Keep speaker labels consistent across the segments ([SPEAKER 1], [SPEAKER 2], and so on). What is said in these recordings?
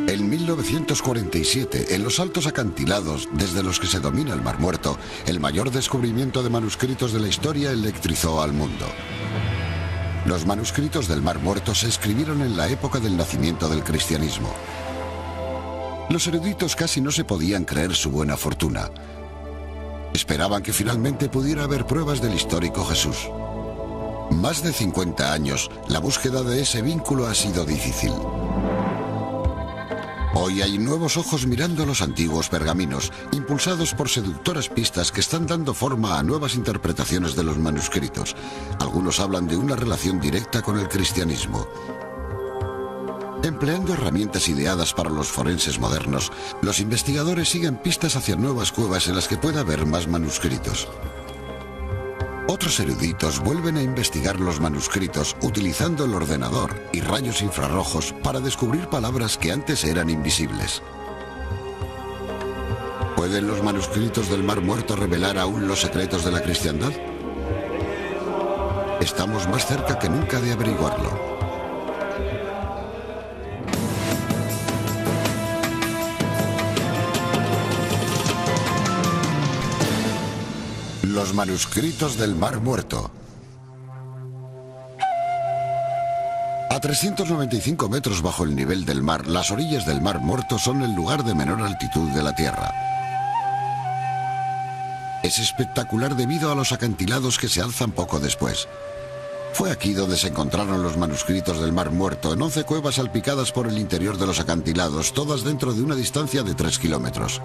[SPEAKER 1] En 1947, en los altos acantilados desde los que se domina el Mar Muerto, el mayor descubrimiento de manuscritos de la historia electrizó al mundo. Los manuscritos del Mar Muerto se escribieron en la época del nacimiento del cristianismo. Los eruditos casi no se podían creer su buena fortuna. Esperaban que finalmente pudiera haber pruebas del histórico Jesús. Más de 50 años, la búsqueda de ese vínculo ha sido difícil. Hoy hay nuevos ojos mirando los antiguos pergaminos, impulsados por seductoras pistas que están dando forma a nuevas interpretaciones de los manuscritos. Algunos hablan de una relación directa con el cristianismo. Empleando herramientas ideadas para los forenses modernos, los investigadores siguen pistas hacia nuevas cuevas en las que pueda haber más manuscritos. Otros eruditos vuelven a investigar los manuscritos utilizando el ordenador y rayos infrarrojos para descubrir palabras que antes eran invisibles. ¿Pueden los manuscritos del Mar Muerto revelar aún los secretos de la cristiandad? Estamos más cerca que nunca de averiguarlo. Los manuscritos del Mar Muerto. A 395 metros bajo el nivel del mar, las orillas del Mar Muerto son el lugar de menor altitud de la Tierra. Es espectacular debido a los acantilados que se alzan poco después. Fue aquí donde se encontraron los manuscritos del Mar Muerto, en 11 cuevas salpicadas por el interior de los acantilados, todas dentro de una distancia de 3 kilómetros.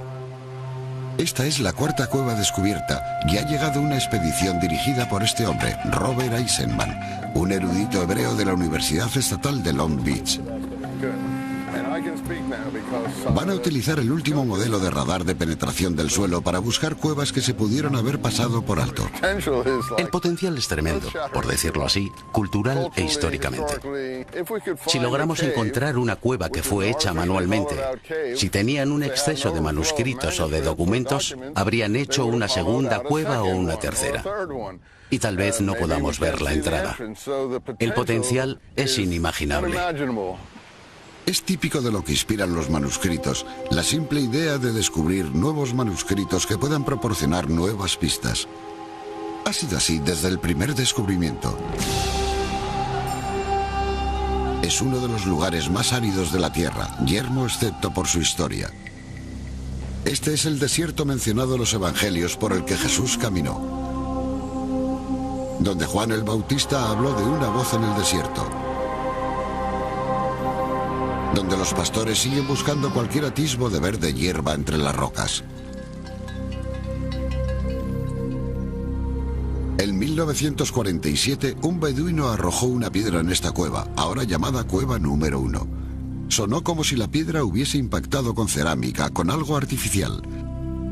[SPEAKER 1] Esta es la cuarta cueva descubierta y ha llegado una expedición dirigida por este hombre, Robert Eisenman, un erudito hebreo de la Universidad Estatal de Long Beach. Van a utilizar el último modelo de radar de penetración del suelo para buscar cuevas que se pudieron haber pasado por alto.
[SPEAKER 2] El potencial es tremendo, por decirlo así, cultural e históricamente. Si logramos encontrar una cueva que fue hecha manualmente, si tenían un exceso de manuscritos o de documentos, habrían hecho una segunda cueva o una tercera. Y tal vez no podamos ver la entrada. El potencial es inimaginable.
[SPEAKER 1] Es típico de lo que inspiran los manuscritos, la simple idea de descubrir nuevos manuscritos que puedan proporcionar nuevas pistas. Ha sido así desde el primer descubrimiento. Es uno de los lugares más áridos de la Tierra, yermo excepto por su historia. Este es el desierto mencionado en los Evangelios por el que Jesús caminó, donde Juan el Bautista habló de una voz en el desierto, donde los pastores siguen buscando cualquier atisbo de verde hierba entre las rocas. En 1947, un beduino arrojó una piedra en esta cueva, ahora llamada Cueva número 1. Sonó como si la piedra hubiese impactado con cerámica, con algo artificial.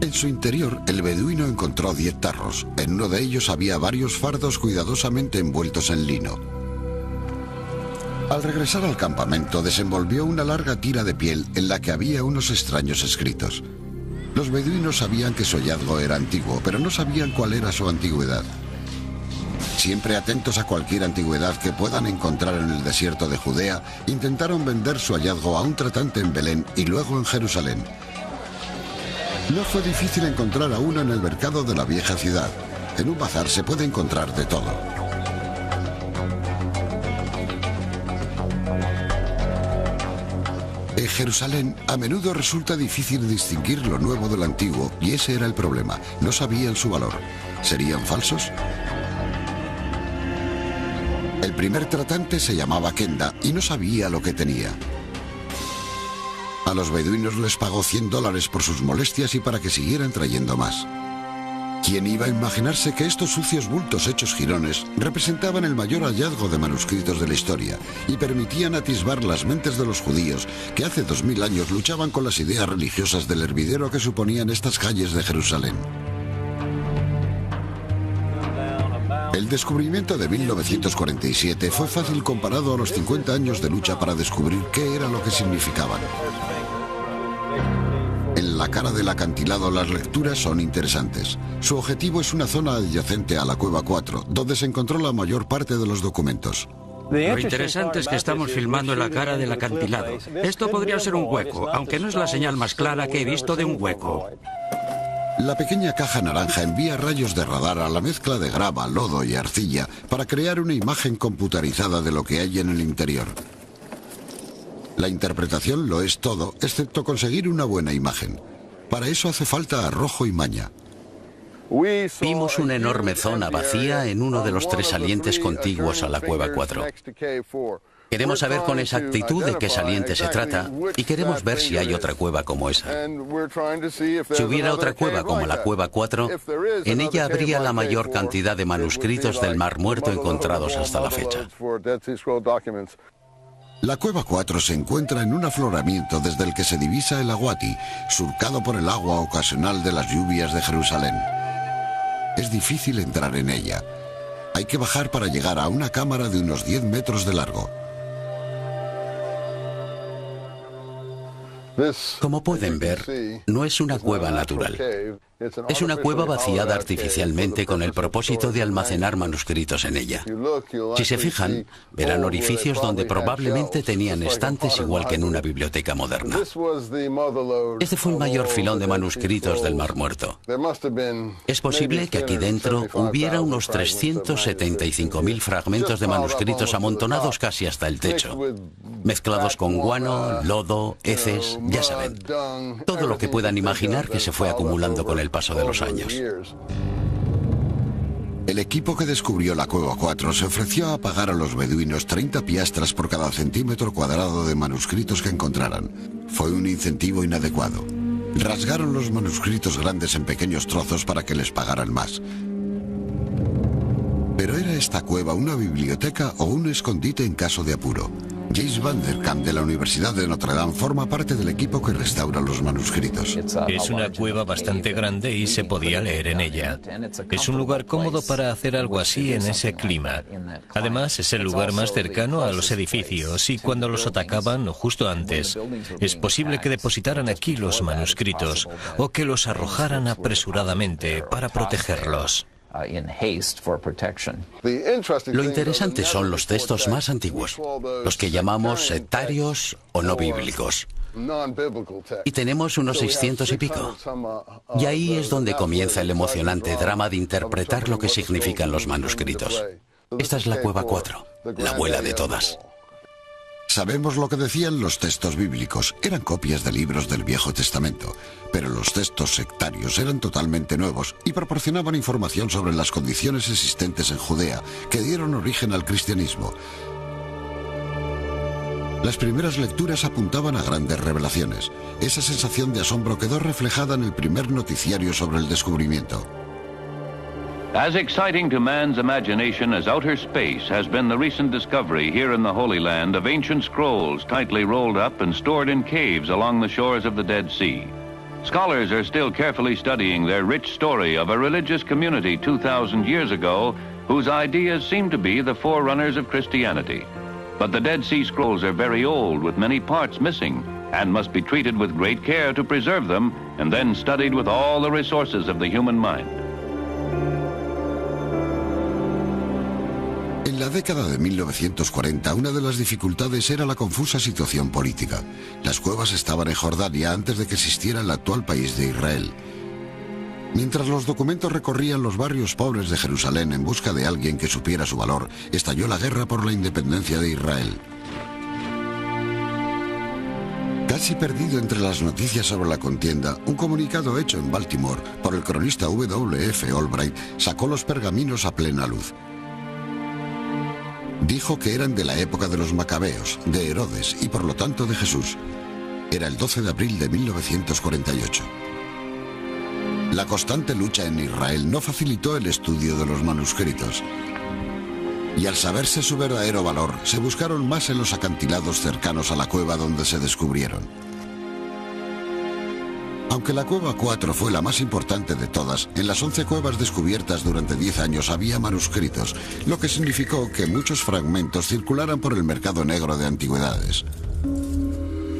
[SPEAKER 1] En su interior, el beduino encontró 10 tarros. En uno de ellos había varios fardos cuidadosamente envueltos en lino. Al regresar al campamento, desenvolvió una larga tira de piel en la que había unos extraños escritos. Los beduinos sabían que su hallazgo era antiguo, pero no sabían cuál era su antigüedad. Siempre atentos a cualquier antigüedad que puedan encontrar en el desierto de Judea, intentaron vender su hallazgo a un tratante en Belén y luego en Jerusalén. No fue difícil encontrar a uno en el mercado de la vieja ciudad. En un bazar se puede encontrar de todo. En Jerusalén, a menudo resulta difícil distinguir lo nuevo de lo antiguo, y ese era el problema. No sabían su valor. ¿Serían falsos? El primer tratante se llamaba Kenda y no sabía lo que tenía. A los beduinos les pagó $100 por sus molestias y para que siguieran trayendo más. ¿Quién iba a imaginarse que estos sucios bultos hechos jirones representaban el mayor hallazgo de manuscritos de la historia y permitían atisbar las mentes de los judíos que hace 2000 años luchaban con las ideas religiosas del hervidero que suponían estas calles de Jerusalén? El descubrimiento de 1947 fue fácil comparado a los 50 años de lucha para descubrir qué era lo que significaban. En la cara del acantilado las lecturas son interesantes. Su objetivo es una zona adyacente a la Cueva 4, donde se encontró la mayor parte de los documentos.
[SPEAKER 3] Lo interesante es que estamos filmando en la cara del acantilado. Esto podría ser un hueco, aunque no es la señal más clara que he visto de un hueco.
[SPEAKER 1] La pequeña caja naranja envía rayos de radar a la mezcla de grava, lodo y arcilla para crear una imagen computarizada de lo que hay en el interior. La interpretación lo es todo, excepto conseguir una buena imagen. Para eso hace falta arrojo y maña.
[SPEAKER 2] Vimos una enorme zona vacía en uno de los 3 salientes contiguos a la Cueva 4. Queremos saber con exactitud de qué saliente se trata y queremos ver si hay otra cueva como esa. Si hubiera otra cueva como la Cueva 4, en ella habría la mayor cantidad de manuscritos del Mar Muerto encontrados hasta la fecha.
[SPEAKER 1] La Cueva 4 se encuentra en un afloramiento desde el que se divisa el Aguati, surcado por el agua ocasional de las lluvias de Jerusalén. Es difícil entrar en ella. Hay que bajar para llegar a una cámara de unos 10 metros de largo.
[SPEAKER 2] Como pueden ver, no es una cueva natural. Es una cueva vaciada artificialmente con el propósito de almacenar manuscritos en ella. Si se fijan, verán orificios donde probablemente tenían estantes igual que en una biblioteca moderna. Este fue el mayor filón de manuscritos del Mar Muerto. Es posible que aquí dentro hubiera unos 375.000 fragmentos de manuscritos amontonados casi hasta el techo, mezclados con guano, lodo, heces, ya saben, todo lo que puedan imaginar que se fue acumulando con el paso de los años.
[SPEAKER 1] El equipo que descubrió la Cueva 4 se ofreció a pagar a los beduinos 30 piastras por cada centímetro cuadrado de manuscritos que encontraran. Fue un incentivo inadecuado. Rasgaron los manuscritos grandes en pequeños trozos para que les pagaran más. Pero ¿era esta cueva una biblioteca o un escondite en caso de apuro? James Van Der Kamp de la Universidad de Notre Dame forma parte del equipo que restaura los manuscritos.
[SPEAKER 4] Es una cueva bastante grande y se podía leer en ella. Es un lugar cómodo para hacer algo así en ese clima. Además, es el lugar más cercano a los edificios y cuando los atacaban, o justo antes, es posible que depositaran aquí los manuscritos o que los arrojaran apresuradamente para protegerlos.
[SPEAKER 2] Lo interesante son los textos más antiguos, los que llamamos sectarios o no bíblicos. Y tenemos unos 600 y pico. Y ahí es donde comienza el emocionante drama de interpretar lo que significan los manuscritos. Esta es la Cueva 4, la abuela de todas.
[SPEAKER 1] Sabemos lo que decían los textos bíblicos. Eran copias de libros del Viejo Testamento. Pero los textos sectarios eran totalmente nuevos y proporcionaban información sobre las condiciones existentes en Judea que dieron origen al cristianismo. Las primeras lecturas apuntaban a grandes revelaciones. Esa sensación de asombro quedó reflejada en el primer noticiario sobre el descubrimiento.
[SPEAKER 5] As exciting to man's imagination as outer space has been the recent discovery here in the Holy Land of ancient scrolls tightly rolled up and stored in caves along the shores of the Dead Sea. Scholars are still carefully studying their rich story of a religious community 2,000 years ago whose ideas seem to be the forerunners of Christianity. But the Dead Sea Scrolls are very old with many parts missing and must be treated with great care to preserve them and then studied with all the resources of the human mind.
[SPEAKER 1] En la década de 1940, una de las dificultades era la confusa situación política. Las cuevas estaban en Jordania antes de que existiera el actual país de Israel. Mientras los documentos recorrían los barrios pobres de Jerusalén en busca de alguien que supiera su valor, estalló la guerra por la independencia de Israel. Casi perdido entre las noticias sobre la contienda, un comunicado hecho en Baltimore por el cronista W.F. Albright sacó los pergaminos a plena luz. Dijo que eran de la época de los Macabeos, de Herodes y por lo tanto de Jesús. Era el 12 de abril de 1948. La constante lucha en Israel no facilitó el estudio de los manuscritos. Y al saberse su verdadero valor, se buscaron más en los acantilados cercanos a la cueva donde se descubrieron. Aunque la Cueva 4 fue la más importante de todas, en las 11 cuevas descubiertas durante 10 años había manuscritos, lo que significó que muchos fragmentos circularan por el mercado negro de antigüedades.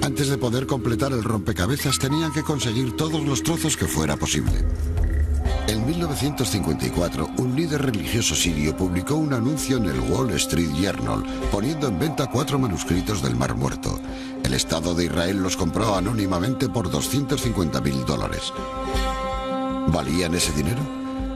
[SPEAKER 1] Antes de poder completar el rompecabezas tenían que conseguir todos los trozos que fuera posible. El En 1954, un líder religioso sirio publicó un anuncio en el Wall Street Journal, poniendo en venta 4 manuscritos del Mar Muerto. El Estado de Israel los compró anónimamente por $250.000. ¿Valían ese dinero?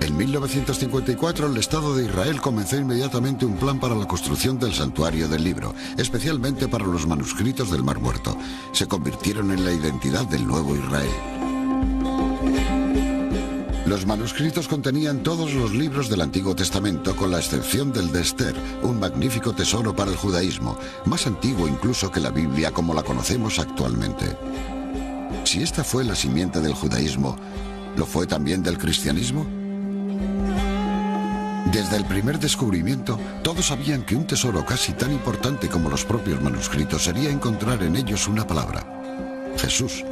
[SPEAKER 1] En 1954, el Estado de Israel comenzó inmediatamente un plan para la construcción del santuario del libro, especialmente para los manuscritos del Mar Muerto. Se convirtieron en la identidad del nuevo Israel. Los manuscritos contenían todos los libros del Antiguo Testamento, con la excepción del de Esther, un magnífico tesoro para el judaísmo, más antiguo incluso que la Biblia como la conocemos actualmente. Si esta fue la simiente del judaísmo, ¿lo fue también del cristianismo? Desde el primer descubrimiento, todos sabían que un tesoro casi tan importante como los propios manuscritos sería encontrar en ellos una palabra: Jesús.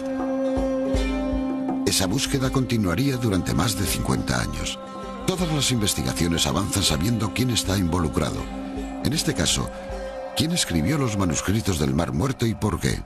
[SPEAKER 1] Esa búsqueda continuaría durante más de 50 años. Todas las investigaciones avanzan sabiendo quién está involucrado. En este caso, ¿quién escribió los manuscritos del Mar Muerto y por qué?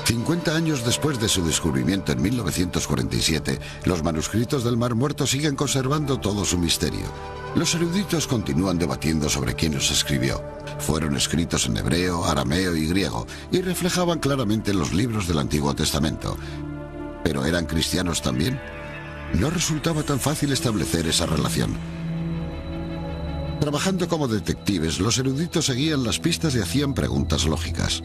[SPEAKER 1] 50 años después de su descubrimiento en 1947, los manuscritos del Mar Muerto siguen conservando todo su misterio. Los eruditos continúan debatiendo sobre quién los escribió. Fueron escritos en hebreo, arameo y griego, y reflejaban claramente los libros del Antiguo Testamento. ¿Pero eran cristianos también? No resultaba tan fácil establecer esa relación. Trabajando como detectives, los eruditos seguían las pistas y hacían preguntas lógicas.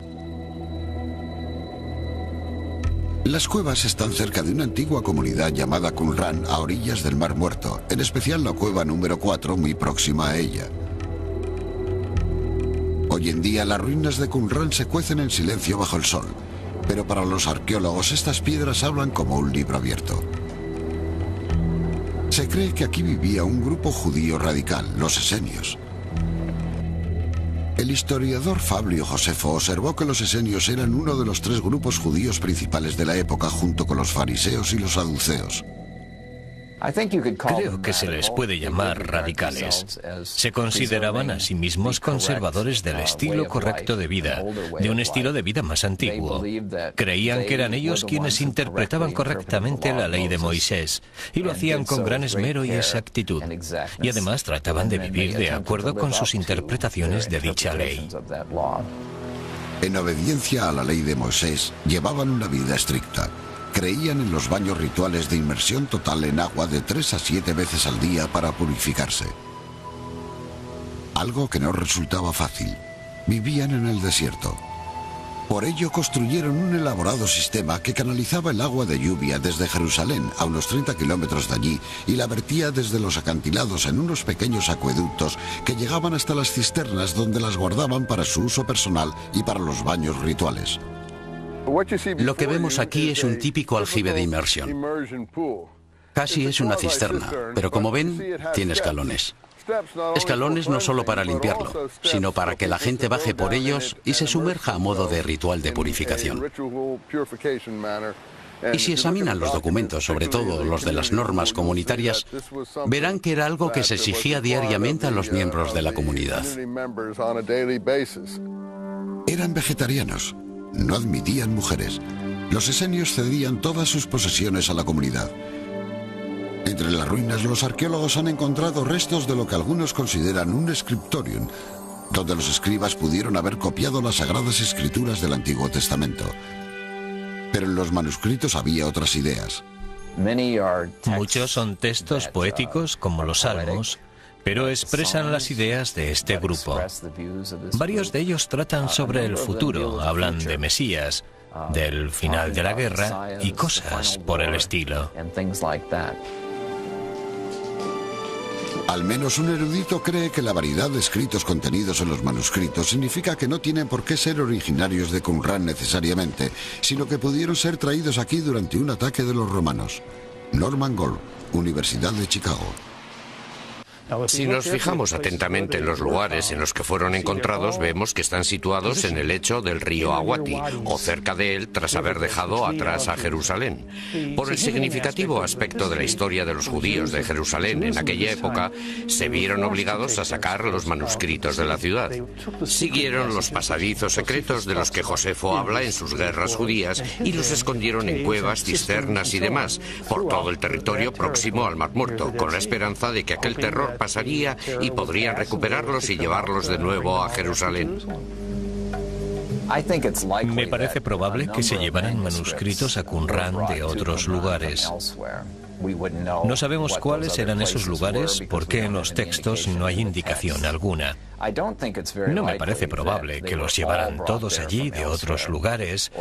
[SPEAKER 1] Las cuevas están cerca de una antigua comunidad llamada Qumran, a orillas del Mar Muerto, en especial la cueva número 4, muy próxima a ella. Hoy en día las ruinas de Qumran se cuecen en silencio bajo el sol, pero para los arqueólogos estas piedras hablan como un libro abierto. Se cree que aquí vivía un grupo judío radical, los esenios. El historiador Fabio Josefo observó que los esenios eran uno de los 3 grupos judíos principales de la época, junto con los fariseos y los saduceos.
[SPEAKER 4] Creo que se les puede llamar radicales. Se consideraban a sí mismos conservadores del estilo correcto de vida, de un estilo de vida más antiguo. Creían que eran ellos quienes interpretaban correctamente la ley de Moisés, y lo hacían con gran esmero y exactitud. Y además trataban de vivir de acuerdo con sus interpretaciones de dicha ley.
[SPEAKER 1] En obediencia a la ley de Moisés, llevaban una vida estricta. Creían en los baños rituales de inmersión total en agua de 3 a 7 veces al día para purificarse. Algo que no resultaba fácil. Vivían en el desierto. Por ello construyeron un elaborado sistema que canalizaba el agua de lluvia desde Jerusalén, a unos 30 kilómetros de allí, y la vertía desde los acantilados en unos pequeños acueductos que llegaban hasta las cisternas, donde las guardaban para su uso personal y para los baños rituales.
[SPEAKER 2] Lo que vemos aquí es un típico aljibe de inmersión. Casi es una cisterna, pero como ven, tiene escalones. Escalones no solo para limpiarlo, sino para que la gente baje por ellos y se sumerja a modo de ritual de purificación. Y si examinan los documentos, sobre todo los de las normas comunitarias, verán que era algo que se exigía diariamente a los miembros de la comunidad.
[SPEAKER 1] Eran vegetarianos. No admitían mujeres. Los esenios cedían todas sus posesiones a la comunidad. Entre las ruinas, los arqueólogos han encontrado restos de lo que algunos consideran un scriptorium, donde los escribas pudieron haber copiado las sagradas escrituras del Antiguo Testamento. Pero en los manuscritos había otras ideas.
[SPEAKER 4] Muchos son textos poéticos, como los Salmos, pero expresan las ideas de este grupo. Varios de ellos tratan sobre el futuro, hablan de Mesías, del final de la guerra y cosas por el estilo.
[SPEAKER 1] Al menos un erudito cree que la variedad de escritos contenidos en los manuscritos significa que no tienen por qué ser originarios de Qumran necesariamente, sino que pudieron ser traídos aquí durante un ataque de los romanos. Norman Gold, Universidad de Chicago.
[SPEAKER 6] Si nos fijamos atentamente en los lugares en los que fueron encontrados, vemos que están situados en el lecho del río Awati, o cerca de él, tras haber dejado atrás a Jerusalén. Por el significativo aspecto de la historia de los judíos de Jerusalén en aquella época, se vieron obligados a sacar los manuscritos de la ciudad. Siguieron los pasadizos secretos de los que Josefo habla en sus guerras judías y los escondieron en cuevas, cisternas y demás, por todo el territorio próximo al Mar Muerto, con la esperanza de que aquel terror pasaría y podrían recuperarlos y llevarlos de nuevo a Jerusalén.
[SPEAKER 4] Me parece probable que se llevaran manuscritos a Qumrán de otros lugares. No sabemos cuáles eran esos lugares porque en los textos no hay indicación alguna. No me parece probable que los llevaran todos allí de otros lugares,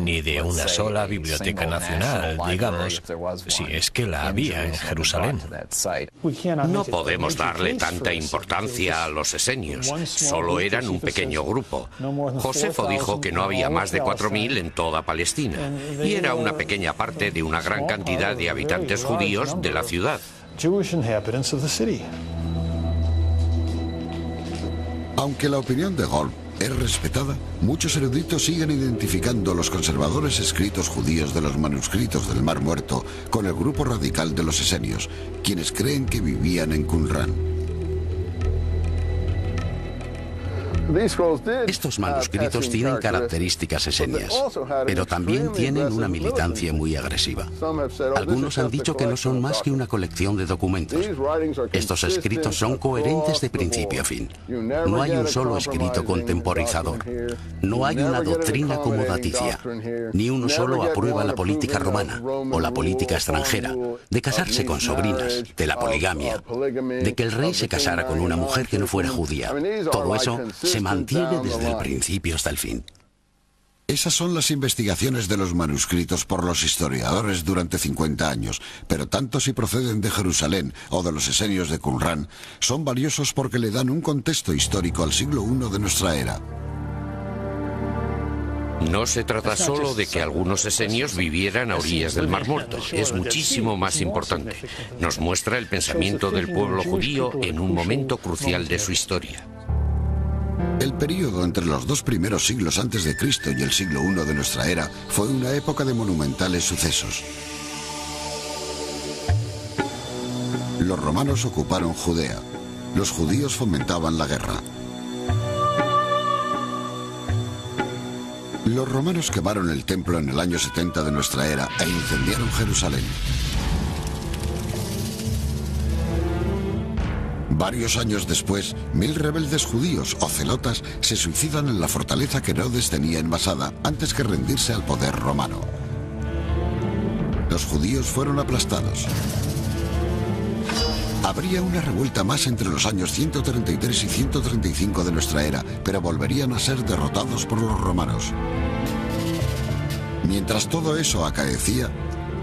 [SPEAKER 4] ni de una sola biblioteca nacional, digamos, si es que la había en Jerusalén.
[SPEAKER 6] No podemos darle tanta importancia a los esenios. Solo eran un pequeño grupo. Josefo dijo que no había más de 4.000 en toda Palestina, y era una pequeña parte de una gran cantidad de habitantes judíos de la ciudad.
[SPEAKER 1] Aunque la opinión de Golb es respetada, muchos eruditos siguen identificando los conservadores escritos judíos de los manuscritos del Mar Muerto con el grupo radical de los esenios, quienes creen que vivían en Qumrán.
[SPEAKER 2] Estos manuscritos tienen características esenias, pero también tienen una militancia muy agresiva. Algunos han dicho que no son más que una colección de documentos. Estos escritos son coherentes de principio a fin. No hay un solo escrito contemporizador. No hay una doctrina acomodaticia. Ni uno solo aprueba la política romana o la política extranjera, de casarse con sobrinas, de la poligamia, de que el rey se casara con una mujer que no fuera judía. Todo eso se mantiene desde el principio hasta el fin.
[SPEAKER 1] Esas son las investigaciones de los manuscritos por los historiadores durante 50 años, pero tanto si proceden de Jerusalén o de los esenios de Qumrán, son valiosos porque le dan un contexto histórico al siglo I de nuestra era.
[SPEAKER 6] No se trata solo de que algunos esenios vivieran a orillas del Mar Muerto, es muchísimo más importante. Nos muestra el pensamiento del pueblo judío en un momento crucial de su historia.
[SPEAKER 1] El período entre los dos primeros siglos antes de Cristo y el siglo I de nuestra era fue una época de monumentales sucesos. Los romanos ocuparon Judea. Los judíos fomentaban la guerra. Los romanos quemaron el templo en el año 70 de nuestra era e incendiaron Jerusalén. Varios años después, 1000 rebeldes judíos o celotas se suicidan en la fortaleza que Herodes tenía envasada antes que rendirse al poder romano. Los judíos fueron aplastados. Habría una revuelta más entre los años 133 y 135 de nuestra era, pero volverían a ser derrotados por los romanos. Mientras todo eso acaecía,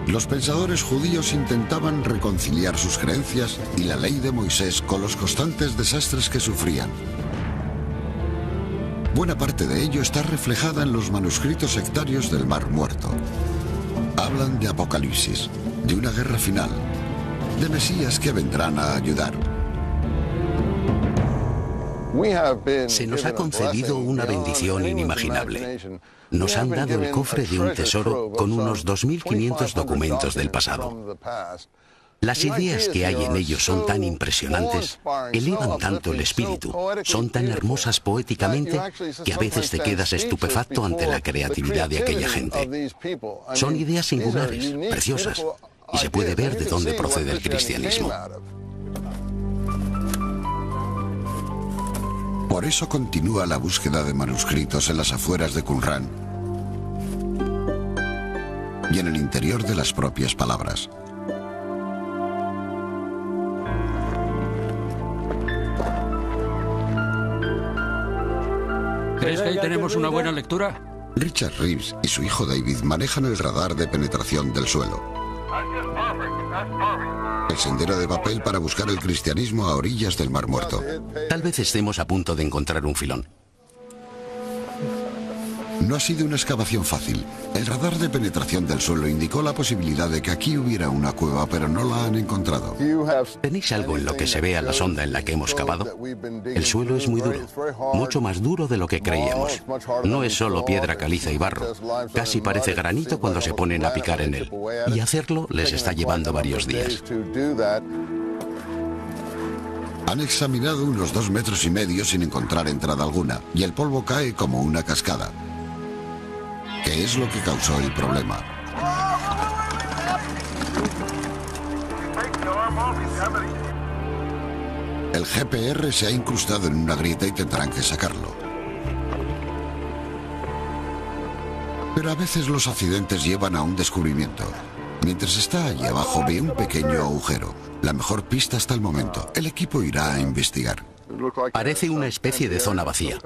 [SPEAKER 1] los pensadores judíos intentaban reconciliar sus creencias y la ley de Moisés con los constantes desastres que sufrían. Buena parte de ello está reflejada en los manuscritos sectarios del Mar Muerto. Hablan de Apocalipsis, de una guerra final, de mesías que vendrán a ayudar.
[SPEAKER 2] Se nos ha concedido una bendición inimaginable. Nos han dado el cofre de un tesoro con unos 2.500 documentos del pasado. Las ideas que hay en ellos son tan impresionantes, elevan tanto el espíritu, son tan hermosas poéticamente, que a veces te quedas estupefacto ante la creatividad de aquella gente. Son ideas singulares, preciosas, y se puede ver de dónde procede el cristianismo.
[SPEAKER 1] Por eso continúa la búsqueda de manuscritos en las afueras de Qumrán y en el interior de las propias palabras.
[SPEAKER 3] ¿Crees que ahí tenemos una buena lectura?
[SPEAKER 1] Richard Reeves y su hijo David manejan el radar de penetración del suelo. El sendero de papel para buscar el cristianismo a orillas del Mar Muerto.
[SPEAKER 2] Tal vez estemos a punto de encontrar un filón.
[SPEAKER 1] No ha sido una excavación fácil. El radar de penetración del suelo indicó la posibilidad de que aquí hubiera una cueva, pero no la han encontrado.
[SPEAKER 2] ¿Tenéis algo en lo que se vea la sonda en la que hemos cavado? El suelo es muy duro, mucho más duro de lo que creíamos. No es solo piedra caliza y barro, casi parece granito cuando se ponen a picar en él. Y hacerlo les está llevando varios días.
[SPEAKER 1] Han examinado unos 2,5 metros sin encontrar entrada alguna, y el polvo cae como una cascada. ¿Qué es lo que causó el problema? El GPR se ha incrustado en una grieta y tendrán que sacarlo. Pero a veces los accidentes llevan a un descubrimiento. Mientras está allí abajo ve un pequeño agujero. La mejor pista hasta el momento. El equipo irá a investigar.
[SPEAKER 2] Parece una especie de zona vacía.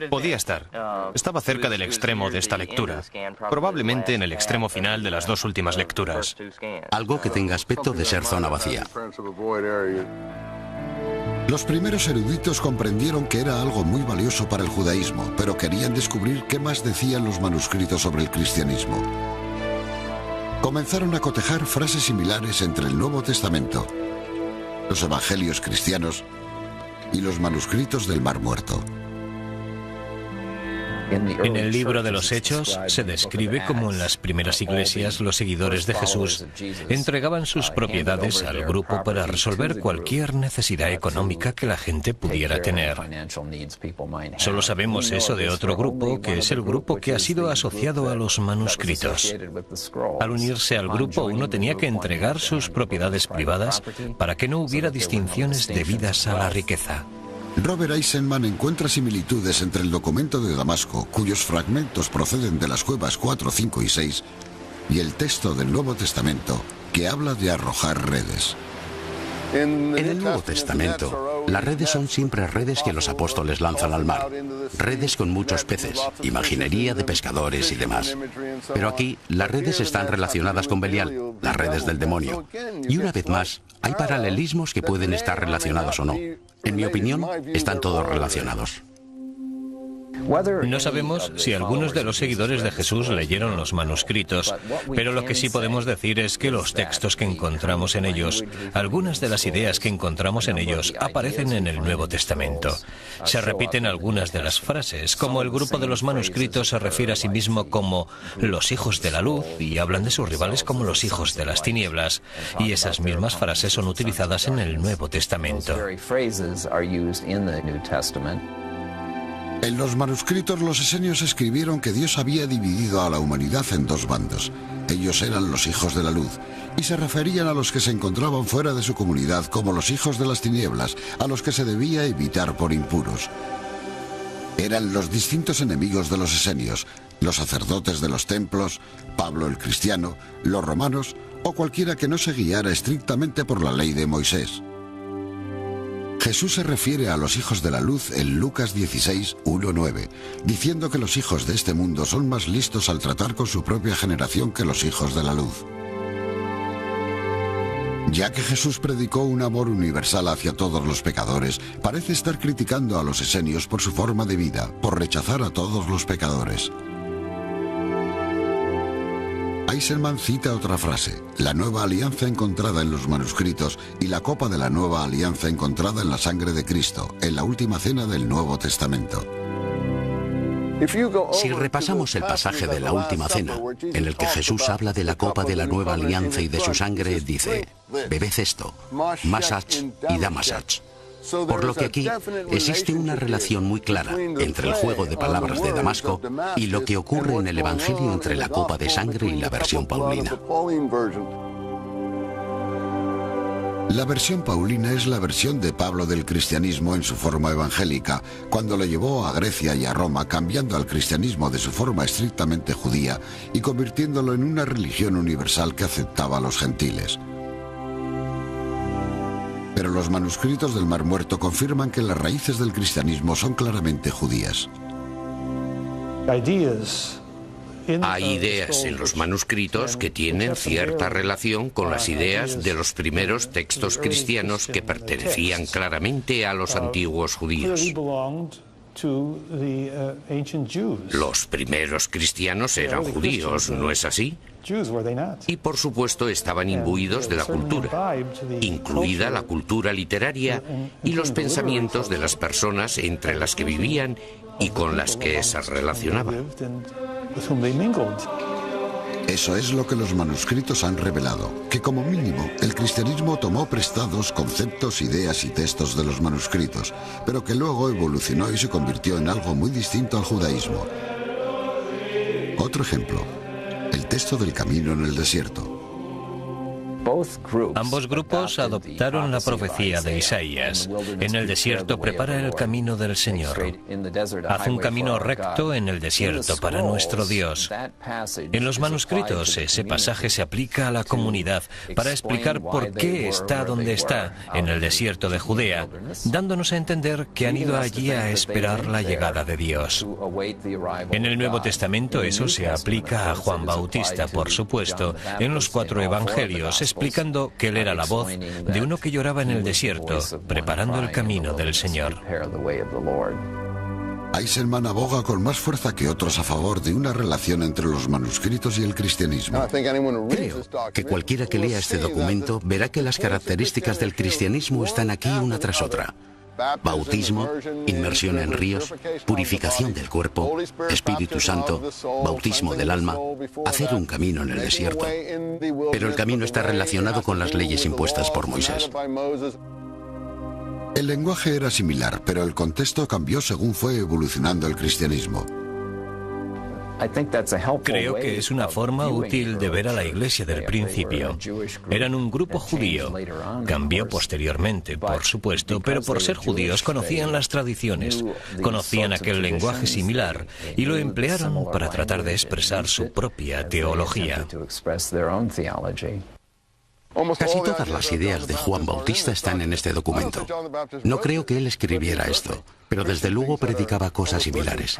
[SPEAKER 7] Podía estar. Estaba cerca del extremo de esta lectura. Probablemente en el extremo final de las 2 últimas lecturas.
[SPEAKER 2] Algo que tenga aspecto de ser zona vacía.
[SPEAKER 1] Los primeros eruditos comprendieron que era algo muy valioso para el judaísmo, pero querían descubrir qué más decían los manuscritos sobre el cristianismo. Comenzaron a cotejar frases similares entre el Nuevo Testamento, los evangelios cristianos y los manuscritos del Mar Muerto.
[SPEAKER 4] En el libro de los Hechos se describe cómo en las primeras iglesias los seguidores de Jesús entregaban sus propiedades al grupo para resolver cualquier necesidad económica que la gente pudiera tener. Solo sabemos eso de otro grupo, que es el grupo que ha sido asociado a los manuscritos. Al unirse al grupo, uno tenía que entregar sus propiedades privadas para que no hubiera distinciones debidas a la riqueza.
[SPEAKER 1] Robert Eisenman encuentra similitudes entre el documento de Damasco, cuyos fragmentos proceden de las cuevas 4, 5 y 6, y el texto del Nuevo Testamento, que habla de arrojar redes.
[SPEAKER 2] En el Nuevo Testamento, las redes son siempre redes que los apóstoles lanzan al mar. Redes con muchos peces, imaginería de pescadores y demás. Pero aquí, las redes están relacionadas con Belial, las redes del demonio. Y una vez más, hay paralelismos que pueden estar relacionados o no. En mi opinión, están todos relacionados.
[SPEAKER 4] No sabemos si algunos de los seguidores de Jesús leyeron los manuscritos, pero lo que sí podemos decir es que los textos que encontramos en ellos, algunas de las ideas que encontramos en ellos, aparecen en el Nuevo Testamento. Se repiten algunas de las frases, como el grupo de los manuscritos se refiere a sí mismo como los hijos de la luz y hablan de sus rivales como los hijos de las tinieblas, y esas mismas frases son utilizadas en el Nuevo Testamento.
[SPEAKER 1] En los manuscritos los esenios escribieron que Dios había dividido a la humanidad en 2 bandos. Ellos eran los hijos de la luz, y se referían a los que se encontraban fuera de su comunidad como los hijos de las tinieblas, a los que se debía evitar por impuros. Eran los distintos enemigos de los esenios, los sacerdotes de los templos, Pablo el cristiano, los romanos o cualquiera que no se guiara estrictamente por la ley de Moisés. Jesús se refiere a los hijos de la luz en Lucas 16, 1-9, diciendo que los hijos de este mundo son más listos al tratar con su propia generación que los hijos de la luz. Ya que Jesús predicó un amor universal hacia todos los pecadores, parece estar criticando a los esenios por su forma de vida, por rechazar a todos los pecadores. Eisenman cita otra frase, la nueva alianza encontrada en los manuscritos y la copa de la nueva alianza encontrada en la sangre de Cristo, en la última cena del Nuevo Testamento.
[SPEAKER 2] Si repasamos el pasaje de la última cena, en el que Jesús habla de la copa de la nueva alianza y de su sangre, dice, bebed esto, Masach y Damasach. Por lo que aquí existe una relación muy clara entre el juego de palabras de Damasco y lo que ocurre en el Evangelio entre la copa de sangre y la versión paulina.
[SPEAKER 1] La versión paulina es la versión de Pablo del cristianismo en su forma evangélica, cuando lo llevó a Grecia y a Roma, cambiando al cristianismo de su forma estrictamente judía y convirtiéndolo en una religión universal que aceptaba a los gentiles. Pero los manuscritos del Mar Muerto confirman que las raíces del cristianismo son claramente judías.
[SPEAKER 6] Hay ideas en los manuscritos que tienen cierta relación con las ideas de los primeros textos cristianos que pertenecían claramente a los antiguos judíos. Los primeros cristianos eran judíos, ¿no es así? Y por supuesto estaban imbuidos de la cultura, incluida la cultura literaria y los pensamientos de las personas entre las que vivían y con las que se relacionaban.
[SPEAKER 1] Eso es lo que los manuscritos han revelado, que como mínimo el cristianismo tomó prestados conceptos, ideas y textos de los manuscritos, pero que luego evolucionó y se convirtió en algo muy distinto al judaísmo. Otro ejemplo, el texto del camino en el desierto.
[SPEAKER 4] Ambos grupos adoptaron la profecía de Isaías. En el desierto prepara el camino del Señor. Haz un camino recto en el desierto para nuestro Dios. En los manuscritos ese pasaje se aplica a la comunidad para explicar por qué está donde está, en el desierto de Judea, dándonos a entender que han ido allí a esperar la llegada de Dios. En el Nuevo Testamento eso se aplica a Juan Bautista, por supuesto, en los 4 evangelios, explicando que él era la voz de uno que lloraba en el desierto, preparando el camino del Señor.
[SPEAKER 1] Eisenman aboga con más fuerza que otros a favor de una relación entre los manuscritos y el cristianismo.
[SPEAKER 2] Creo que cualquiera que lea este documento verá que las características del cristianismo están aquí una tras otra. Bautismo, inmersión en ríos, purificación del cuerpo, Espíritu Santo, bautismo del alma, hacer un camino en el desierto. Pero el camino está relacionado con las leyes impuestas por Moisés.
[SPEAKER 1] El lenguaje era similar, pero el contexto cambió según fue evolucionando el cristianismo.
[SPEAKER 4] Creo que es una forma útil de ver a la Iglesia del principio. Eran un grupo judío. Cambió posteriormente, por supuesto, pero por ser judíos conocían las tradiciones, conocían aquel lenguaje similar y lo emplearon para tratar de expresar su propia teología.
[SPEAKER 2] Casi todas las ideas de Juan Bautista están en este documento. No creo que él escribiera esto, pero desde luego predicaba cosas similares.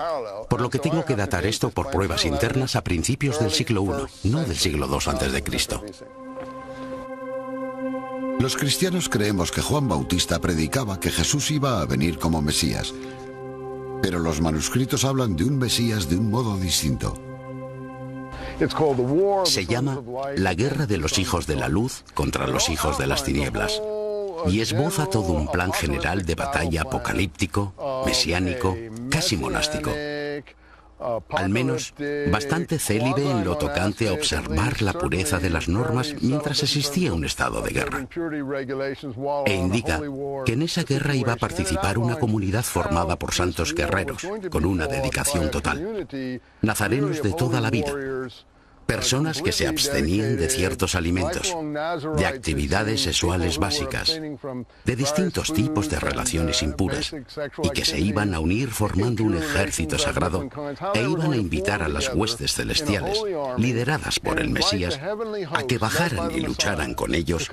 [SPEAKER 2] Por lo que tengo que datar esto por pruebas internas a principios del siglo I, no del siglo II a.C.
[SPEAKER 1] Los cristianos creemos que Juan Bautista predicaba que Jesús iba a venir como Mesías, pero los manuscritos hablan de un Mesías de un modo distinto.
[SPEAKER 2] Se llama la guerra de los hijos de la luz contra los hijos de las tinieblas, y esboza todo un plan general de batalla apocalíptico, mesiánico, casi monástico. Al menos bastante célibe en lo tocante a observar la pureza de las normas mientras existía un estado de guerra. E indica que en esa guerra iba a participar una comunidad formada por santos guerreros, con una dedicación total. Nazarenos de toda la vida. Personas que se abstenían de ciertos alimentos, de actividades sexuales básicas, de distintos tipos de relaciones impuras, y que se iban a unir formando un ejército sagrado e iban a invitar a las huestes celestiales, lideradas por el Mesías, a que bajaran y lucharan con ellos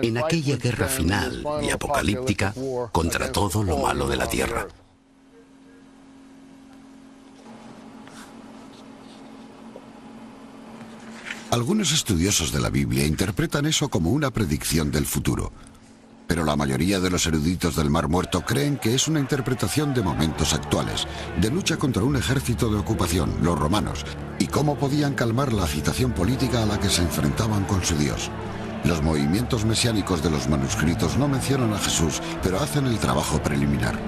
[SPEAKER 2] en aquella guerra final y apocalíptica contra todo lo malo de la tierra.
[SPEAKER 1] Algunos estudiosos de la Biblia interpretan eso como una predicción del futuro, pero la mayoría de los eruditos del Mar Muerto creen que es una interpretación de momentos actuales, de lucha contra un ejército de ocupación, los romanos, y cómo podían calmar la agitación política a la que se enfrentaban con su Dios. Los movimientos mesiánicos de los manuscritos no mencionan a Jesús, pero hacen el trabajo preliminar.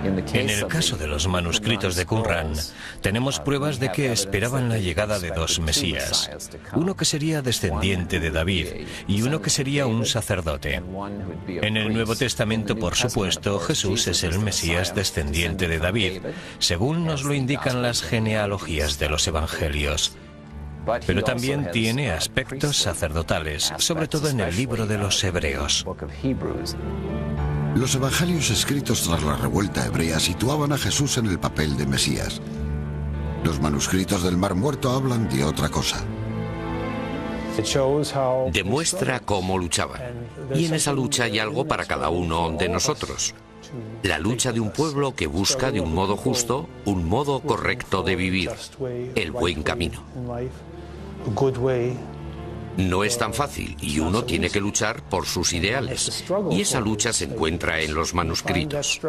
[SPEAKER 4] En el caso de los manuscritos de Qumran, tenemos pruebas de que esperaban la llegada de 2 Mesías, uno que sería descendiente de David y uno que sería un sacerdote. En el Nuevo Testamento, por supuesto, Jesús es el Mesías descendiente de David, según nos lo indican las genealogías de los Evangelios. Pero también tiene aspectos sacerdotales, sobre todo en el libro de los Hebreos.
[SPEAKER 1] Los evangelios escritos tras la revuelta hebrea situaban a Jesús en el papel de Mesías. Los manuscritos del Mar Muerto hablan de otra cosa.
[SPEAKER 6] Demuestra cómo luchaban. Y en esa lucha hay algo para cada uno de nosotros. La lucha de un pueblo que busca de un modo justo, un modo correcto de vivir, el buen camino. No es tan fácil y uno tiene que luchar por sus ideales. Y esa lucha se encuentra en los manuscritos.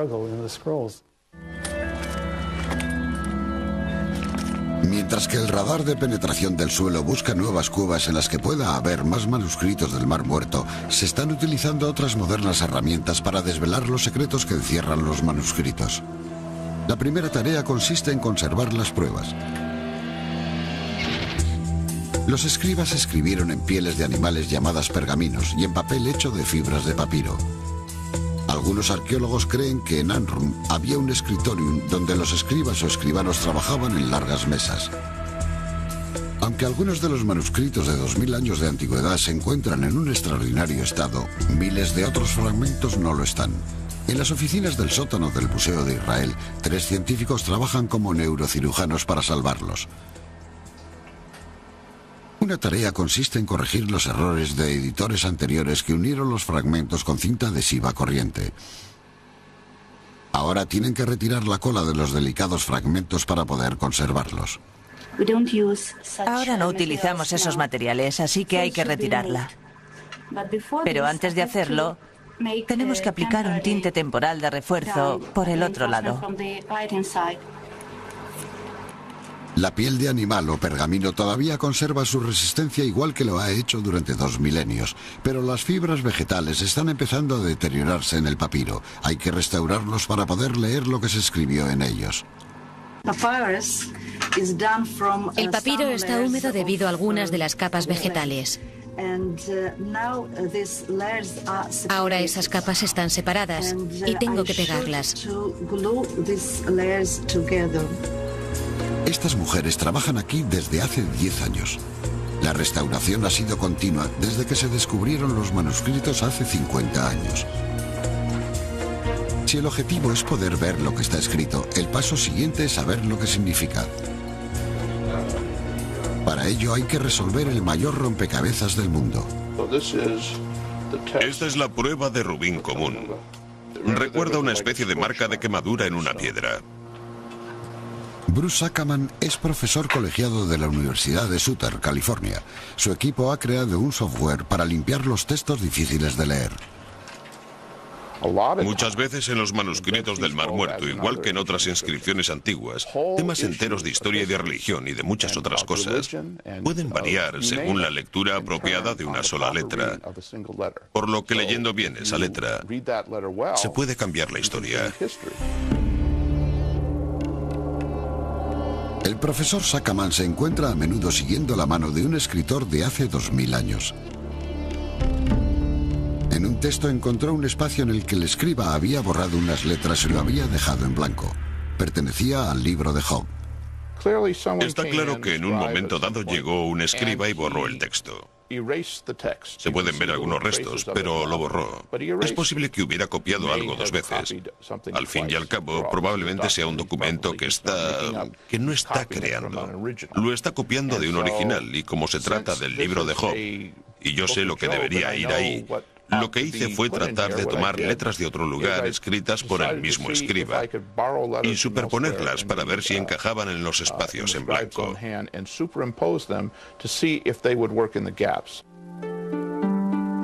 [SPEAKER 1] Mientras que el radar de penetración del suelo busca nuevas cuevas en las que pueda haber más manuscritos del Mar Muerto, se están utilizando otras modernas herramientas para desvelar los secretos que encierran los manuscritos. La primera tarea consiste en conservar las pruebas. Los escribas escribieron en pieles de animales llamadas pergaminos y en papel hecho de fibras de papiro. Algunos arqueólogos creen que en Anrum había un escritorium donde los escribas o escribanos trabajaban en largas mesas. Aunque algunos de los manuscritos de 2000 años de antigüedad se encuentran en un extraordinario estado, miles de otros fragmentos no lo están. En las oficinas del sótano del Museo de Israel, 3 científicos trabajan como neurocirujanos para salvarlos. Una tarea consiste en corregir los errores de editores anteriores que unieron los fragmentos con cinta adhesiva corriente. Ahora tienen que retirar la cola de los delicados fragmentos para poder conservarlos.
[SPEAKER 8] Ahora no utilizamos esos materiales, así que hay que retirarla. Pero antes de hacerlo, tenemos que aplicar un tinte temporal de refuerzo por el otro lado.
[SPEAKER 1] La piel de animal o pergamino todavía conserva su resistencia igual que lo ha hecho durante 2 milenios, pero las fibras vegetales están empezando a deteriorarse en el papiro. Hay que restaurarlos para poder leer lo que se escribió en ellos.
[SPEAKER 9] El papiro está húmedo debido a algunas de las capas vegetales. Ahora esas capas están separadas y tengo que pegarlas.
[SPEAKER 1] Estas mujeres trabajan aquí desde hace 10 años. La restauración ha sido continua desde que se descubrieron los manuscritos hace 50 años. Si el objetivo es poder ver lo que está escrito, el paso siguiente es saber lo que significa. Para ello hay que resolver el mayor rompecabezas del mundo.
[SPEAKER 10] Esta es la prueba de rubín común. Recuerda una especie de marca de quemadura en una piedra.
[SPEAKER 1] Bruce Ackerman es profesor colegiado de la Universidad de Sutter, California. Su equipo ha creado un software para limpiar los textos difíciles de leer.
[SPEAKER 10] Muchas veces en los manuscritos del Mar Muerto, igual que en otras inscripciones antiguas, temas enteros de historia y de religión y de muchas otras cosas pueden variar según la lectura apropiada de una sola letra. Por lo que leyendo bien esa letra, se puede cambiar la historia.
[SPEAKER 1] El profesor Ackerman se encuentra a menudo siguiendo la mano de un escritor de hace 2000 años. En un texto encontró un espacio en el que el escriba había borrado unas letras y lo había dejado en blanco. Pertenecía al libro de Job.
[SPEAKER 10] Está claro que en un momento dado llegó un escriba y borró el texto. Se pueden ver algunos restos, pero lo borró. Es posible que hubiera copiado algo 2 veces. Al fin y al cabo, probablemente sea un documento que no está creando. Lo está copiando de un original, y como se trata del libro de Job, y yo sé lo que debería ir ahí, lo que hice fue tratar de tomar letras de otro lugar escritas por el mismo escriba y superponerlas para ver si encajaban en los espacios en blanco.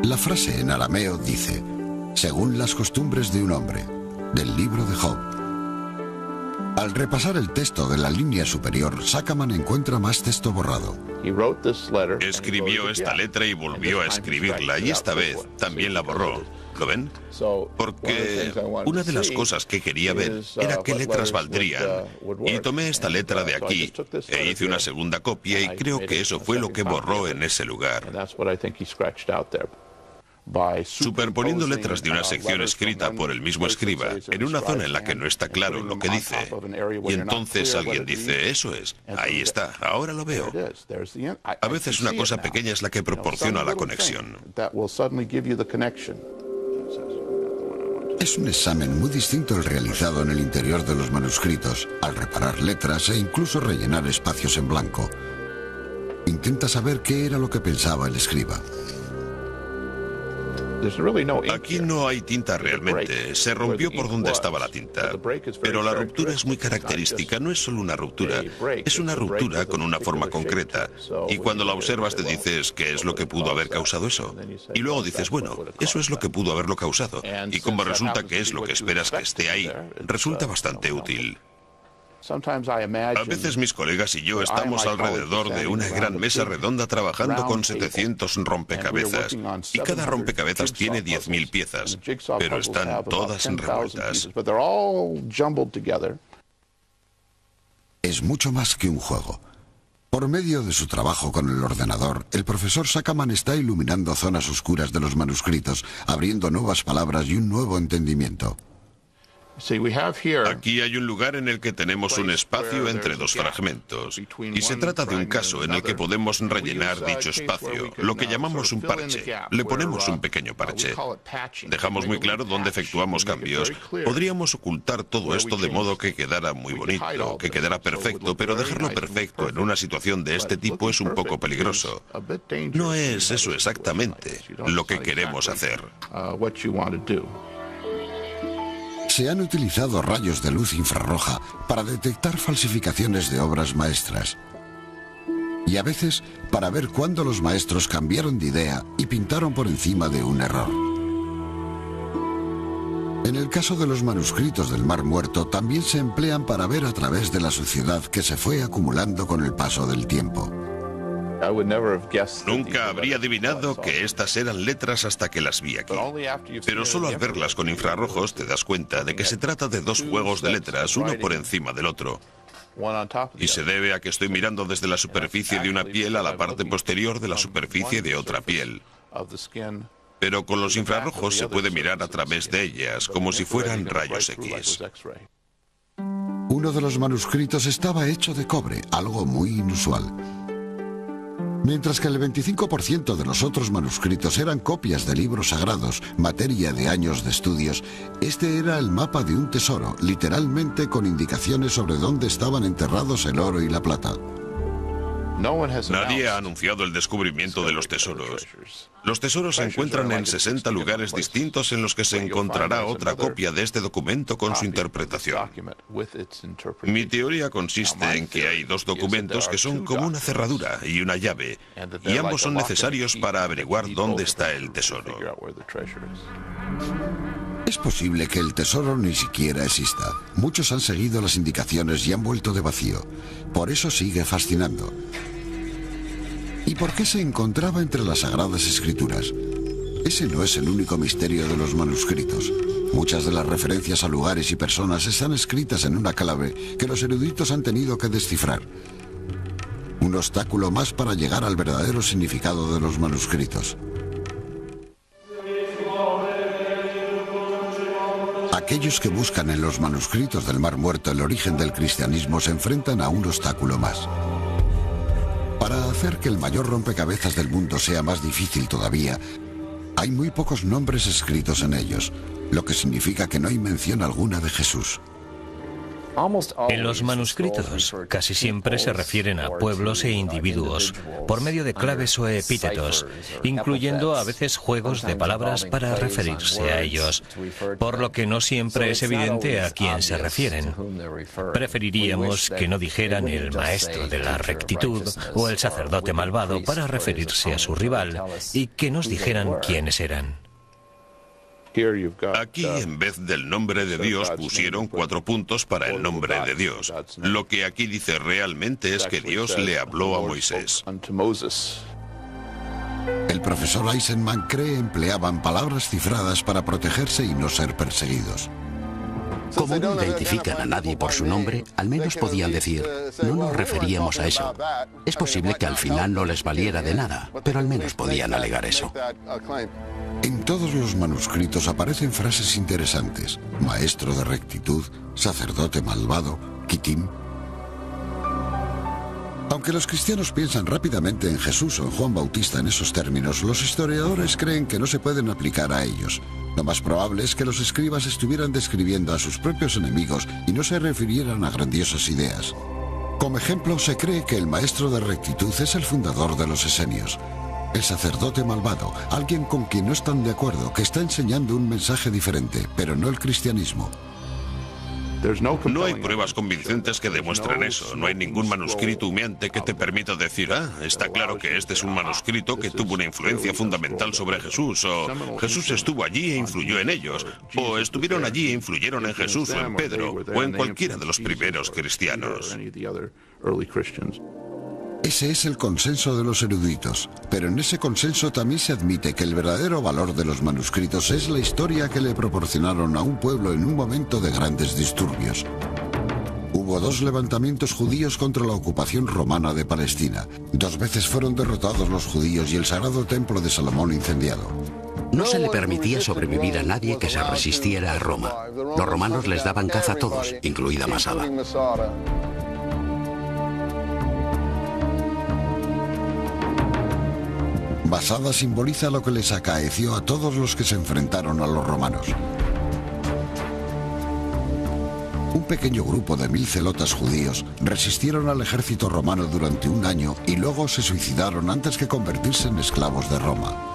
[SPEAKER 1] La frase en arameo dice, según las costumbres de un hombre, del libro de Job. Al repasar el texto de la línea superior, Ackerman encuentra más texto borrado.
[SPEAKER 10] Escribió esta letra y volvió a escribirla, y esta vez también la borró. ¿Lo ven? Porque una de las cosas que quería ver era qué letras valdrían. Y tomé esta letra de aquí e hice una segunda copia, y creo que eso fue lo que borró en ese lugar. Superponiendo letras de una sección escrita por el mismo escriba en una zona en la que no está claro lo que dice, y entonces alguien dice, eso es, ahí está, ahora lo veo. A veces una cosa pequeña es la que proporciona la conexión.
[SPEAKER 1] Es un examen muy distinto el realizado en el interior de los manuscritos, al reparar letras e incluso rellenar espacios en blanco. Intenta saber qué era lo que pensaba el escriba.
[SPEAKER 10] Aquí no hay tinta realmente. Se rompió por donde estaba la tinta. Pero la ruptura es muy característica. No es solo una ruptura. Es una ruptura con una forma concreta. Y cuando la observas te dices qué es lo que pudo haber causado eso. Y luego dices, bueno, eso es lo que pudo haberlo causado. Y como resulta que es lo que esperas que esté ahí, resulta bastante útil. A veces mis colegas y yo estamos alrededor de una gran mesa redonda trabajando con 700 rompecabezas. Y cada rompecabezas tiene 10.000 piezas, pero están todas revueltas.
[SPEAKER 1] Es mucho más que un juego. Por medio de su trabajo con el ordenador, el profesor Sackerman está iluminando zonas oscuras de los manuscritos, abriendo nuevas palabras y un nuevo entendimiento.
[SPEAKER 10] Aquí hay un lugar en el que tenemos un espacio entre dos fragmentos, y se trata de un caso en el que podemos rellenar dicho espacio, lo que llamamos un parche. Le ponemos un pequeño parche. Dejamos muy claro dónde efectuamos cambios. Podríamos ocultar todo esto de modo que quedara muy bonito, que quedara perfecto, pero dejarlo perfecto en una situación de este tipo es un poco peligroso. No es eso exactamente lo que queremos hacer.
[SPEAKER 1] Se han utilizado rayos de luz infrarroja para detectar falsificaciones de obras maestras. Y a veces para ver cuándo los maestros cambiaron de idea y pintaron por encima de un error. En el caso de los manuscritos del Mar Muerto también se emplean para ver a través de la suciedad que se fue acumulando con el paso del tiempo.
[SPEAKER 10] Nunca habría adivinado que estas eran letras hasta que las vi aquí. Pero solo al verlas con infrarrojos te das cuenta de que se trata de dos juegos de letras, uno por encima del otro. Y se debe a que estoy mirando desde la superficie de una piel a la parte posterior de la superficie de otra piel. Pero con los infrarrojos se puede mirar a través de ellas, como si fueran rayos X.
[SPEAKER 1] Uno de los manuscritos estaba hecho de cobre, algo muy inusual. Mientras que el 25% de los otros manuscritos eran copias de libros sagrados, materia de años de estudios, este era el mapa de un tesoro, literalmente con indicaciones sobre dónde estaban enterrados el oro y la plata.
[SPEAKER 10] Nadie ha anunciado el descubrimiento de los tesoros. Los tesoros se encuentran en 60 lugares distintos en los que se encontrará otra copia de este documento con su interpretación. Mi teoría consiste en que hay dos documentos que son como una cerradura y una llave, y ambos son necesarios para averiguar dónde está el tesoro.
[SPEAKER 1] Es posible que el tesoro ni siquiera exista. Muchos han seguido las indicaciones y han vuelto de vacío. Por eso sigue fascinando. ¿Y por qué se encontraba entre las Sagradas Escrituras? Ese no es el único misterio de los manuscritos. Muchas de las referencias a lugares y personas están escritas en una clave que los eruditos han tenido que descifrar. Un obstáculo más para llegar al verdadero significado de los manuscritos. Aquellos que buscan en los manuscritos del Mar Muerto el origen del cristianismo se enfrentan a un obstáculo más. Para hacer que el mayor rompecabezas del mundo sea más difícil todavía, hay muy pocos nombres escritos en ellos, lo que significa que no hay mención alguna de Jesús.
[SPEAKER 4] En los manuscritos casi siempre se refieren a pueblos e individuos por medio de claves o epítetos, incluyendo a veces juegos de palabras para referirse a ellos, por lo que no siempre es evidente a quién se refieren. Preferiríamos que no dijeran el maestro de la rectitud o el sacerdote malvado para referirse a su rival y que nos dijeran quiénes eran.
[SPEAKER 10] Aquí, en vez del nombre de Dios, pusieron 4 puntos para el nombre de Dios. Lo que aquí dice realmente es que Dios le habló a Moisés.
[SPEAKER 1] El profesor Eisenman cree empleaban palabras cifradas para protegerse y no ser perseguidos.
[SPEAKER 2] Como no identifican a nadie por su nombre, al menos podían decir, no nos referíamos a eso. Es posible que al final no les valiera de nada, pero al menos podían alegar eso.
[SPEAKER 1] En todos los manuscritos aparecen frases interesantes. Maestro de rectitud, sacerdote malvado, Kitim. Aunque los cristianos piensan rápidamente en Jesús o en Juan Bautista en esos términos, los historiadores creen que no se pueden aplicar a ellos. Lo más probable es que los escribas estuvieran describiendo a sus propios enemigos y no se refirieran a grandiosas ideas. Como ejemplo, se cree que el maestro de rectitud es el fundador de los esenios. El sacerdote malvado, alguien con quien no están de acuerdo, que está enseñando un mensaje diferente, pero no el cristianismo.
[SPEAKER 10] No hay pruebas convincentes que demuestren eso. No hay ningún manuscrito humeante que te permita decir, está claro que este es un manuscrito que tuvo una influencia fundamental sobre Jesús, o Jesús estuvo allí e influyó en ellos, o estuvieron allí e influyeron en Jesús o en Pedro, o en cualquiera de los primeros cristianos.
[SPEAKER 1] Ese es el consenso de los eruditos, pero en ese consenso también se admite que el verdadero valor de los manuscritos es la historia que le proporcionaron a un pueblo en un momento de grandes disturbios. Hubo 2 levantamientos judíos contra la ocupación romana de Palestina. 2 veces fueron derrotados los judíos y el sagrado templo de Salomón incendiado.
[SPEAKER 2] No se le permitía sobrevivir a nadie que se resistiera a Roma. Los romanos les daban caza a todos, incluida Masada.
[SPEAKER 1] Masada simboliza lo que les acaeció a todos los que se enfrentaron a los romanos. Un pequeño grupo de 1000 celotas judíos resistieron al ejército romano durante un año y luego se suicidaron antes que convertirse en esclavos de Roma.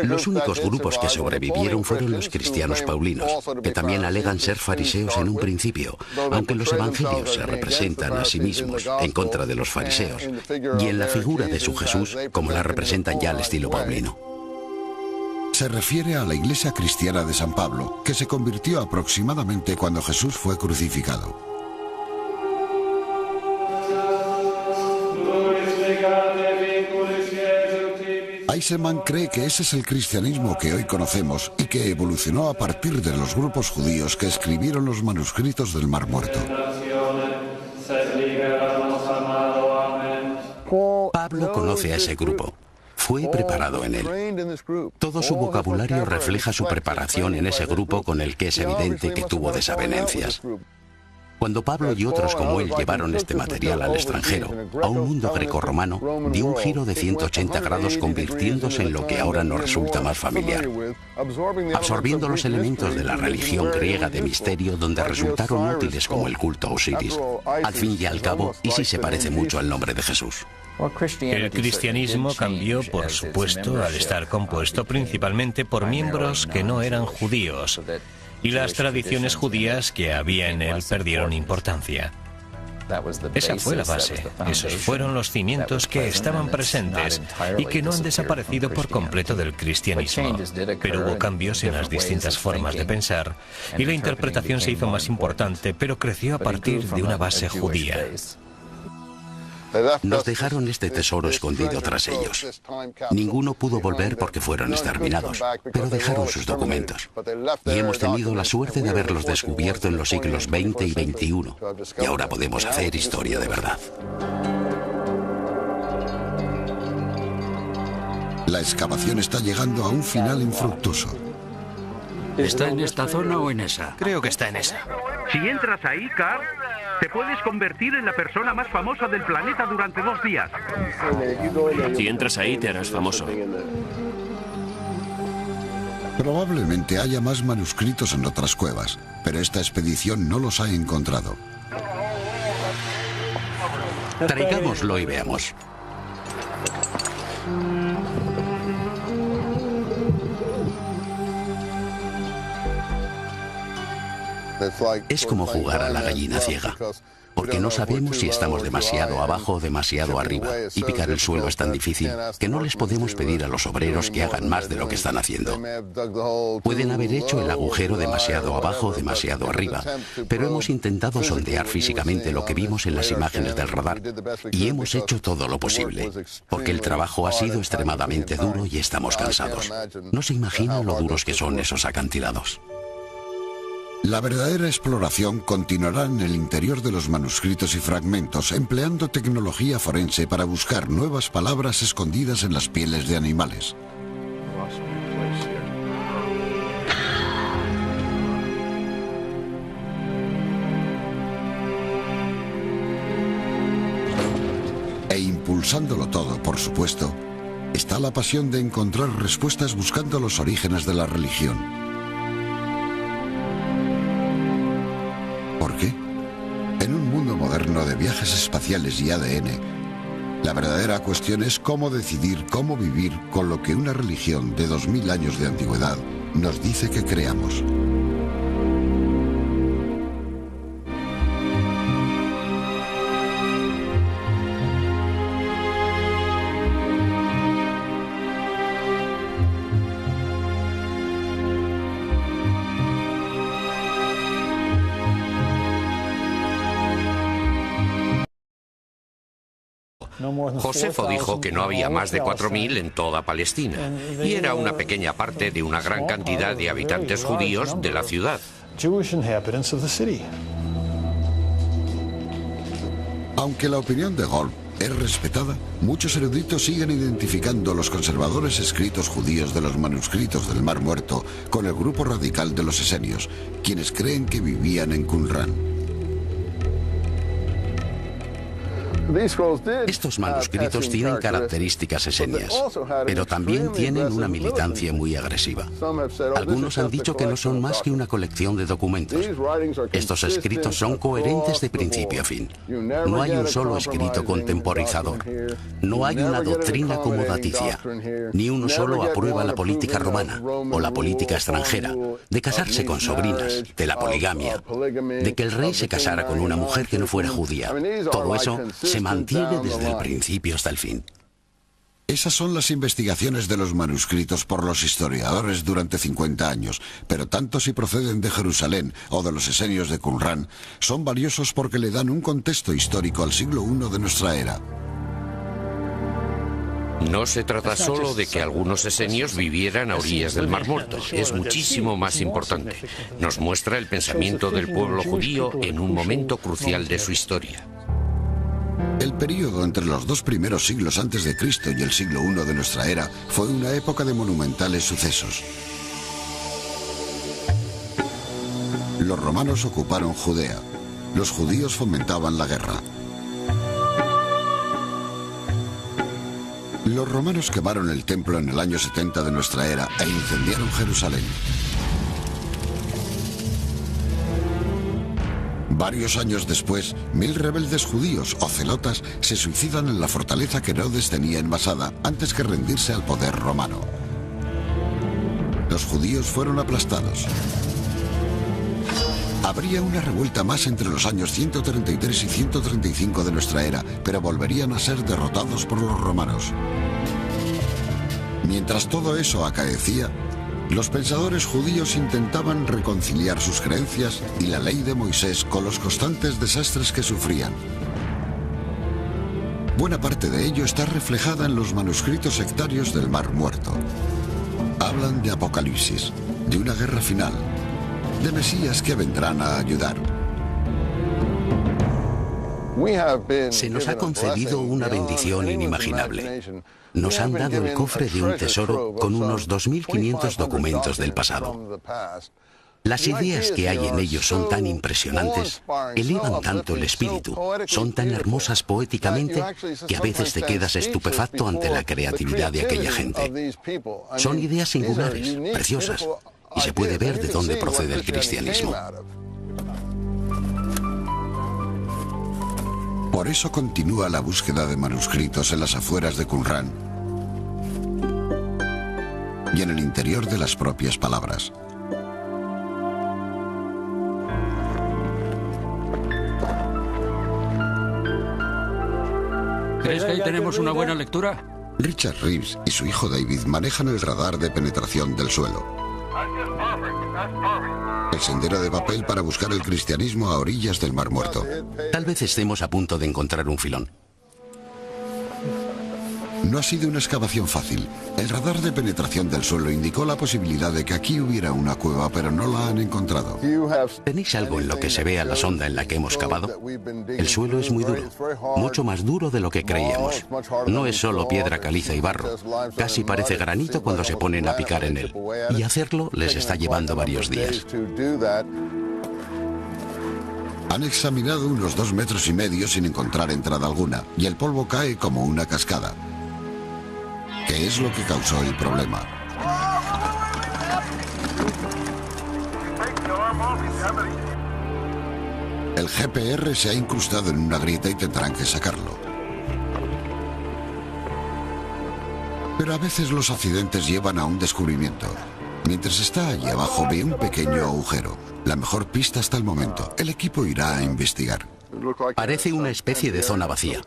[SPEAKER 2] Los únicos grupos que sobrevivieron fueron los cristianos paulinos, que también alegan ser fariseos en un principio, aunque los evangelios se representan a sí mismos en contra de los fariseos, y en la figura de su Jesús como la representan ya al estilo paulino.
[SPEAKER 1] Se refiere a la iglesia cristiana de San Pablo, que se convirtió aproximadamente cuando Jesús fue crucificado. Eisenman cree que ese es el cristianismo que hoy conocemos y que evolucionó a partir de los grupos judíos que escribieron los manuscritos del Mar Muerto.
[SPEAKER 2] Pablo conoce a ese grupo. Fue preparado en él. Todo su vocabulario refleja su preparación en ese grupo con el que es evidente que tuvo desavenencias. Cuando Pablo y otros como él llevaron este material al extranjero, a un mundo grecorromano, dio un giro de 180 grados convirtiéndose en lo que ahora nos resulta más familiar, absorbiendo los elementos de la religión griega de misterio donde resultaron útiles como el culto a Osiris. Al fin y al cabo, Isis se parece mucho al nombre de Jesús.
[SPEAKER 4] El cristianismo cambió, por supuesto, al estar compuesto principalmente por miembros que no eran judíos, y las tradiciones judías que había en él perdieron importancia. Esa fue la base, esos fueron los cimientos que estaban presentes y que no han desaparecido por completo del cristianismo. Pero hubo cambios en las distintas formas de pensar y la interpretación se hizo más importante, pero creció a partir de una base judía.
[SPEAKER 2] Nos dejaron este tesoro escondido tras ellos. Ninguno pudo volver porque fueron exterminados, pero dejaron sus documentos. Y hemos tenido la suerte de haberlos descubierto en los siglos XX y XXI. Y ahora podemos hacer historia de verdad.
[SPEAKER 1] La excavación está llegando a un final infructuoso.
[SPEAKER 3] ¿Está en esta zona o en esa?
[SPEAKER 7] Creo que está en esa.
[SPEAKER 11] Si entras ahí, Carl, te puedes convertir en la persona más famosa del planeta durante 2 días.
[SPEAKER 12] Si entras ahí, te harás famoso.
[SPEAKER 1] Probablemente haya más manuscritos en otras cuevas, pero esta expedición no los ha encontrado.
[SPEAKER 2] Traigámoslo y veamos. Es como jugar a la gallina ciega, porque no sabemos si estamos demasiado abajo o demasiado arriba, y picar el suelo es tan difícil que no les podemos pedir a los obreros que hagan más de lo que están haciendo. Pueden haber hecho el agujero demasiado abajo o demasiado arriba, pero hemos intentado sondear físicamente lo que vimos en las imágenes del radar, y hemos hecho todo lo posible, porque el trabajo ha sido extremadamente duro y estamos cansados. No se imaginan lo duros que son esos acantilados.
[SPEAKER 1] La verdadera exploración continuará en el interior de los manuscritos y fragmentos, empleando tecnología forense para buscar nuevas palabras escondidas en las pieles de animales. E impulsándolo todo, por supuesto, está la pasión de encontrar respuestas buscando los orígenes de la religión. viajes espaciales y ADN, la verdadera cuestión es cómo decidir cómo vivir con lo que una religión de 2000 años de antigüedad nos dice que creamos.
[SPEAKER 6] Josefo dijo que no había más de 4.000 en toda Palestina, y era una pequeña parte de una gran cantidad de habitantes judíos de la ciudad.
[SPEAKER 1] Aunque la opinión de Golb es respetada, muchos eruditos siguen identificando los conservadores escritos judíos de los manuscritos del Mar Muerto con el grupo radical de los esenios, quienes creen que vivían en Qumran.
[SPEAKER 2] Estos manuscritos tienen características esenias, pero también tienen una militancia muy agresiva. Algunos han dicho que no son más que una colección de documentos. Estos escritos son coherentes de principio a fin. No hay un solo escrito contemporizador. No hay una doctrina acomodaticia. Ni uno solo aprueba la política romana o la política extranjera, de casarse con sobrinas, de la poligamia, de que el rey se casara con una mujer que no fuera judía. Todo eso se mantiene desde el principio hasta el fin.
[SPEAKER 1] Esas son las investigaciones de los manuscritos por los historiadores durante 50 años, pero tanto si proceden de Jerusalén o de los esenios de Qumran, son valiosos porque le dan un contexto histórico al siglo I de nuestra era.
[SPEAKER 6] No se trata solo de que algunos esenios vivieran a orillas del Mar Muerto, es muchísimo más importante. Nos muestra el pensamiento del pueblo judío en un momento crucial de su historia.
[SPEAKER 1] El período entre los 2 primeros siglos antes de Cristo y el siglo I de nuestra era fue una época de monumentales sucesos. Los romanos ocuparon Judea. Los judíos fomentaban la guerra. Los romanos quemaron el templo en el año 70 de nuestra era e incendiaron Jerusalén. Varios años después, 1000 rebeldes judíos o celotas se suicidan en la fortaleza que Herodes tenía envasada antes que rendirse al poder romano. Los judíos fueron aplastados. Habría una revuelta más entre los años 133 y 135 de nuestra era, pero volverían a ser derrotados por los romanos. Mientras todo eso acaecía, los pensadores judíos intentaban reconciliar sus creencias y la ley de Moisés con los constantes desastres que sufrían. Buena parte de ello está reflejada en los manuscritos sectarios del Mar Muerto. Hablan de Apocalipsis, de una guerra final, de mesías que vendrán a ayudar.
[SPEAKER 2] Se nos ha concedido una bendición inimaginable. Nos han dado el cofre de un tesoro con unos 2500 documentos del pasado. Las ideas que hay en ellos son tan impresionantes, elevan tanto el espíritu, son tan hermosas poéticamente, que a veces te quedas estupefacto ante la creatividad de aquella gente. Son ideas singulares, preciosas, y se puede ver de dónde procede el cristianismo.
[SPEAKER 1] Por eso continúa la búsqueda de manuscritos en las afueras de Qumran y en el interior de las propias palabras.
[SPEAKER 3] ¿Crees que ahí tenemos una buena lectura?
[SPEAKER 1] Richard Reeves y su hijo David manejan el radar de penetración del suelo. El sendero de papel para buscar el cristianismo a orillas del Mar Muerto.
[SPEAKER 2] Tal vez estemos a punto de encontrar un filón.
[SPEAKER 1] No ha sido una excavación fácil. El radar de penetración del suelo indicó la posibilidad de que aquí hubiera una cueva, pero no la han encontrado.
[SPEAKER 2] ¿Tenéis algo en lo que se vea la sonda en la que hemos cavado? El suelo es muy duro, mucho más duro de lo que creíamos. No es solo piedra caliza y barro, casi parece granito cuando se ponen a picar en él. Y hacerlo les está llevando varios días.
[SPEAKER 1] Han examinado unos 2,5 metros sin encontrar entrada alguna, y el polvo cae como una cascada. ¿Qué es lo que causó el problema? El GPR se ha incrustado en una grieta y tendrán que sacarlo. Pero a veces los accidentes llevan a un descubrimiento. Mientras está allí abajo ve un pequeño agujero. La mejor pista hasta el momento. El equipo irá a investigar.
[SPEAKER 2] Parece una especie de zona vacía.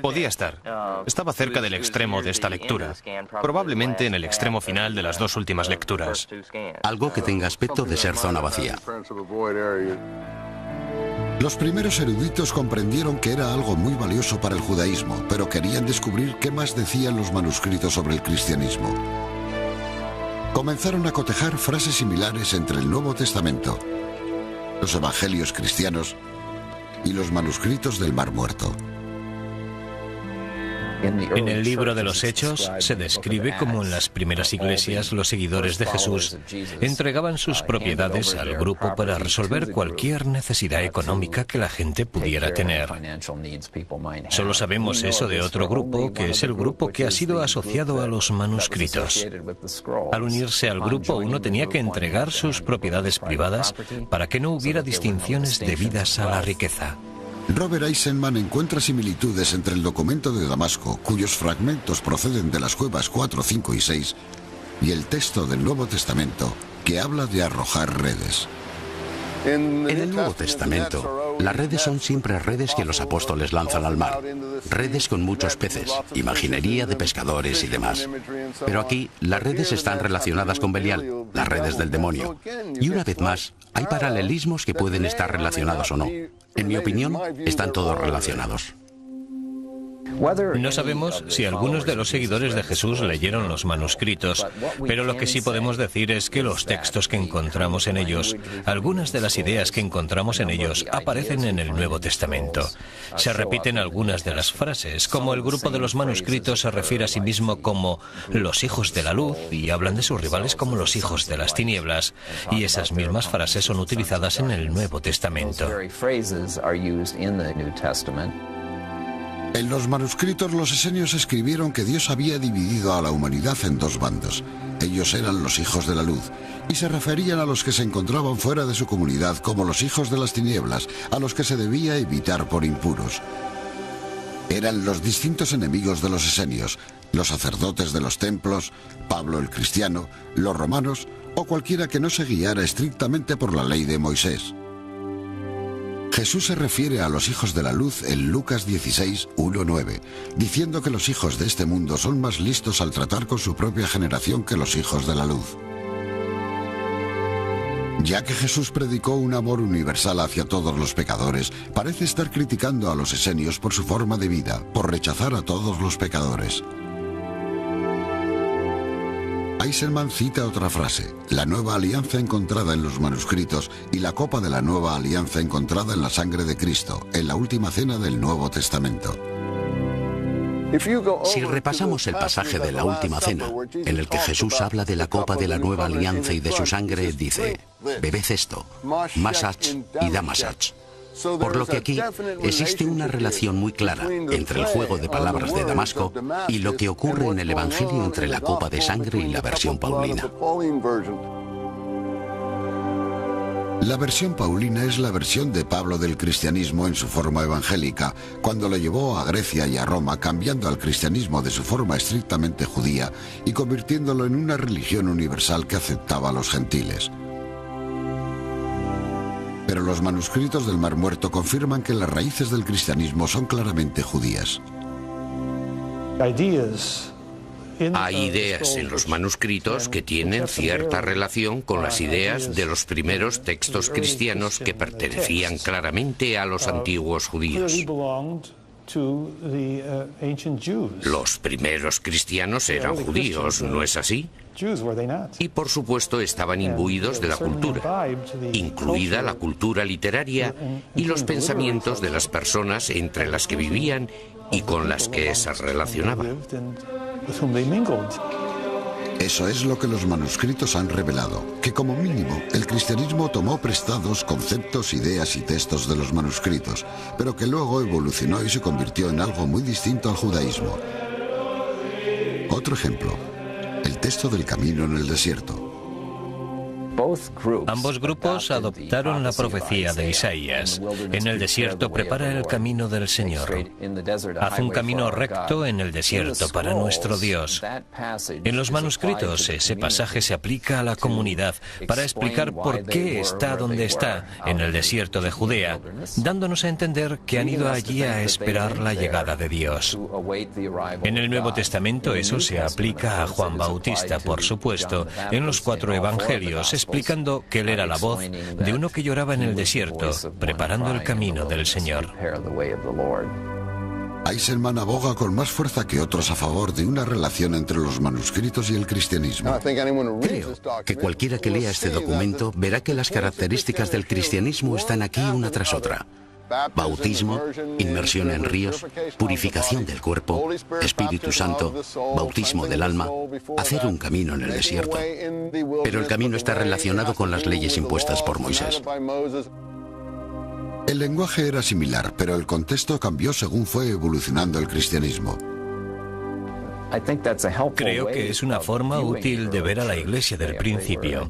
[SPEAKER 7] Podía estar. Estaba cerca del extremo de esta lectura. Probablemente en el extremo final de las 2 últimas lecturas.
[SPEAKER 2] Algo que tenga aspecto de ser zona vacía.
[SPEAKER 1] Los primeros eruditos comprendieron que era algo muy valioso para el judaísmo, pero querían descubrir qué más decían los manuscritos sobre el cristianismo. Comenzaron a cotejar frases similares entre el Nuevo Testamento, los evangelios cristianos y los manuscritos del Mar Muerto.
[SPEAKER 4] En el libro de los Hechos se describe cómo en las primeras iglesias los seguidores de Jesús entregaban sus propiedades al grupo para resolver cualquier necesidad económica que la gente pudiera tener. Solo sabemos eso de otro grupo, que es el grupo que ha sido asociado a los manuscritos. Al unirse al grupo, uno tenía que entregar sus propiedades privadas para que no hubiera distinciones debidas a la riqueza.
[SPEAKER 1] Robert Eisenman encuentra similitudes entre el documento de Damasco, cuyos fragmentos proceden de las cuevas 4, 5 y 6, y el texto del Nuevo Testamento, que habla de arrojar redes.
[SPEAKER 2] En el Nuevo Testamento, las redes son siempre redes que los apóstoles lanzan al mar. Redes con muchos peces, imaginería de pescadores y demás. Pero aquí, las redes están relacionadas con Belial, las redes del demonio. Y una vez más, hay paralelismos que pueden estar relacionados o no. En mi opinión, están todos relacionados.
[SPEAKER 4] No sabemos si algunos de los seguidores de Jesús leyeron los manuscritos, pero lo que sí podemos decir es que los textos que encontramos en ellos, algunas de las ideas que encontramos en ellos, aparecen en el Nuevo Testamento. Se repiten algunas de las frases, como el grupo de los manuscritos se refiere a sí mismo como los hijos de la luz y hablan de sus rivales como los hijos de las tinieblas, y esas mismas frases son utilizadas en el Nuevo Testamento.
[SPEAKER 1] En los manuscritos los esenios escribieron que Dios había dividido a la humanidad en 2 bandos. Ellos eran los hijos de la luz, y se referían a los que se encontraban fuera de su comunidad como los hijos de las tinieblas, a los que se debía evitar por impuros. Eran los distintos enemigos de los esenios, los sacerdotes de los templos, Pablo el cristiano, los romanos o cualquiera que no se guiara estrictamente por la ley de Moisés. Jesús se refiere a los hijos de la luz en Lucas 16, 1-9, diciendo que los hijos de este mundo son más listos al tratar con su propia generación que los hijos de la luz. Ya que Jesús predicó un amor universal hacia todos los pecadores, parece estar criticando a los esenios por su forma de vida, por rechazar a todos los pecadores. Eisenman cita otra frase, la nueva alianza encontrada en los manuscritos y la copa de la nueva alianza encontrada en la sangre de Cristo, en la última cena del Nuevo Testamento.
[SPEAKER 2] Si repasamos el pasaje de la última cena, en el que Jesús habla de la copa de la nueva alianza y de su sangre, dice, bebed esto, Masach y Damasach. Por lo que aquí existe una relación muy clara entre el juego de palabras de Damasco y lo que ocurre en el Evangelio entre la copa de sangre y la versión paulina.
[SPEAKER 1] La versión paulina es la versión de Pablo del cristianismo en su forma evangélica, cuando lo llevó a Grecia y a Roma, cambiando al cristianismo de su forma estrictamente judía y convirtiéndolo en una religión universal que aceptaba a los gentiles. Pero los manuscritos del Mar Muerto confirman que las raíces del cristianismo son claramente judías.
[SPEAKER 6] Hay ideas en los manuscritos que tienen cierta relación con las ideas de los primeros textos cristianos que pertenecían claramente a los antiguos judíos. Los primeros cristianos eran judíos, ¿no es así? Y por supuesto estaban imbuidos de la cultura, incluida la cultura literaria y los pensamientos de las personas entre las que vivían y con las que se relacionaban.
[SPEAKER 1] Eso es lo que los manuscritos han revelado, que como mínimo el cristianismo tomó prestados conceptos, ideas y textos de los manuscritos, pero que luego evolucionó y se convirtió en algo muy distinto al judaísmo. Otro ejemplo, el texto del camino en el desierto.
[SPEAKER 4] Ambos grupos adoptaron la profecía de Isaías. En el desierto prepara el camino del Señor. Haz un camino recto en el desierto para nuestro Dios. En los manuscritos ese pasaje se aplica a la comunidad para explicar por qué está donde está, en el desierto de Judea, dándonos a entender que han ido allí a esperar la llegada de Dios. En el Nuevo Testamento eso se aplica a Juan Bautista, por supuesto, en los 4 evangelios, explicando que él era la voz de uno que lloraba en el desierto, preparando el camino del Señor.
[SPEAKER 1] Eisenman aboga con más fuerza que otros a favor de una relación entre los manuscritos y el cristianismo.
[SPEAKER 2] Creo que cualquiera que lea este documento verá que las características del cristianismo están aquí una tras otra. Bautismo, inmersión en ríos, purificación del cuerpo, Espíritu Santo, bautismo del alma, hacer un camino en el desierto. Pero el camino está relacionado con las leyes impuestas por Moisés.
[SPEAKER 1] El lenguaje era similar, pero el contexto cambió según fue evolucionando el cristianismo.
[SPEAKER 4] Creo que es una forma útil de ver a la Iglesia del principio.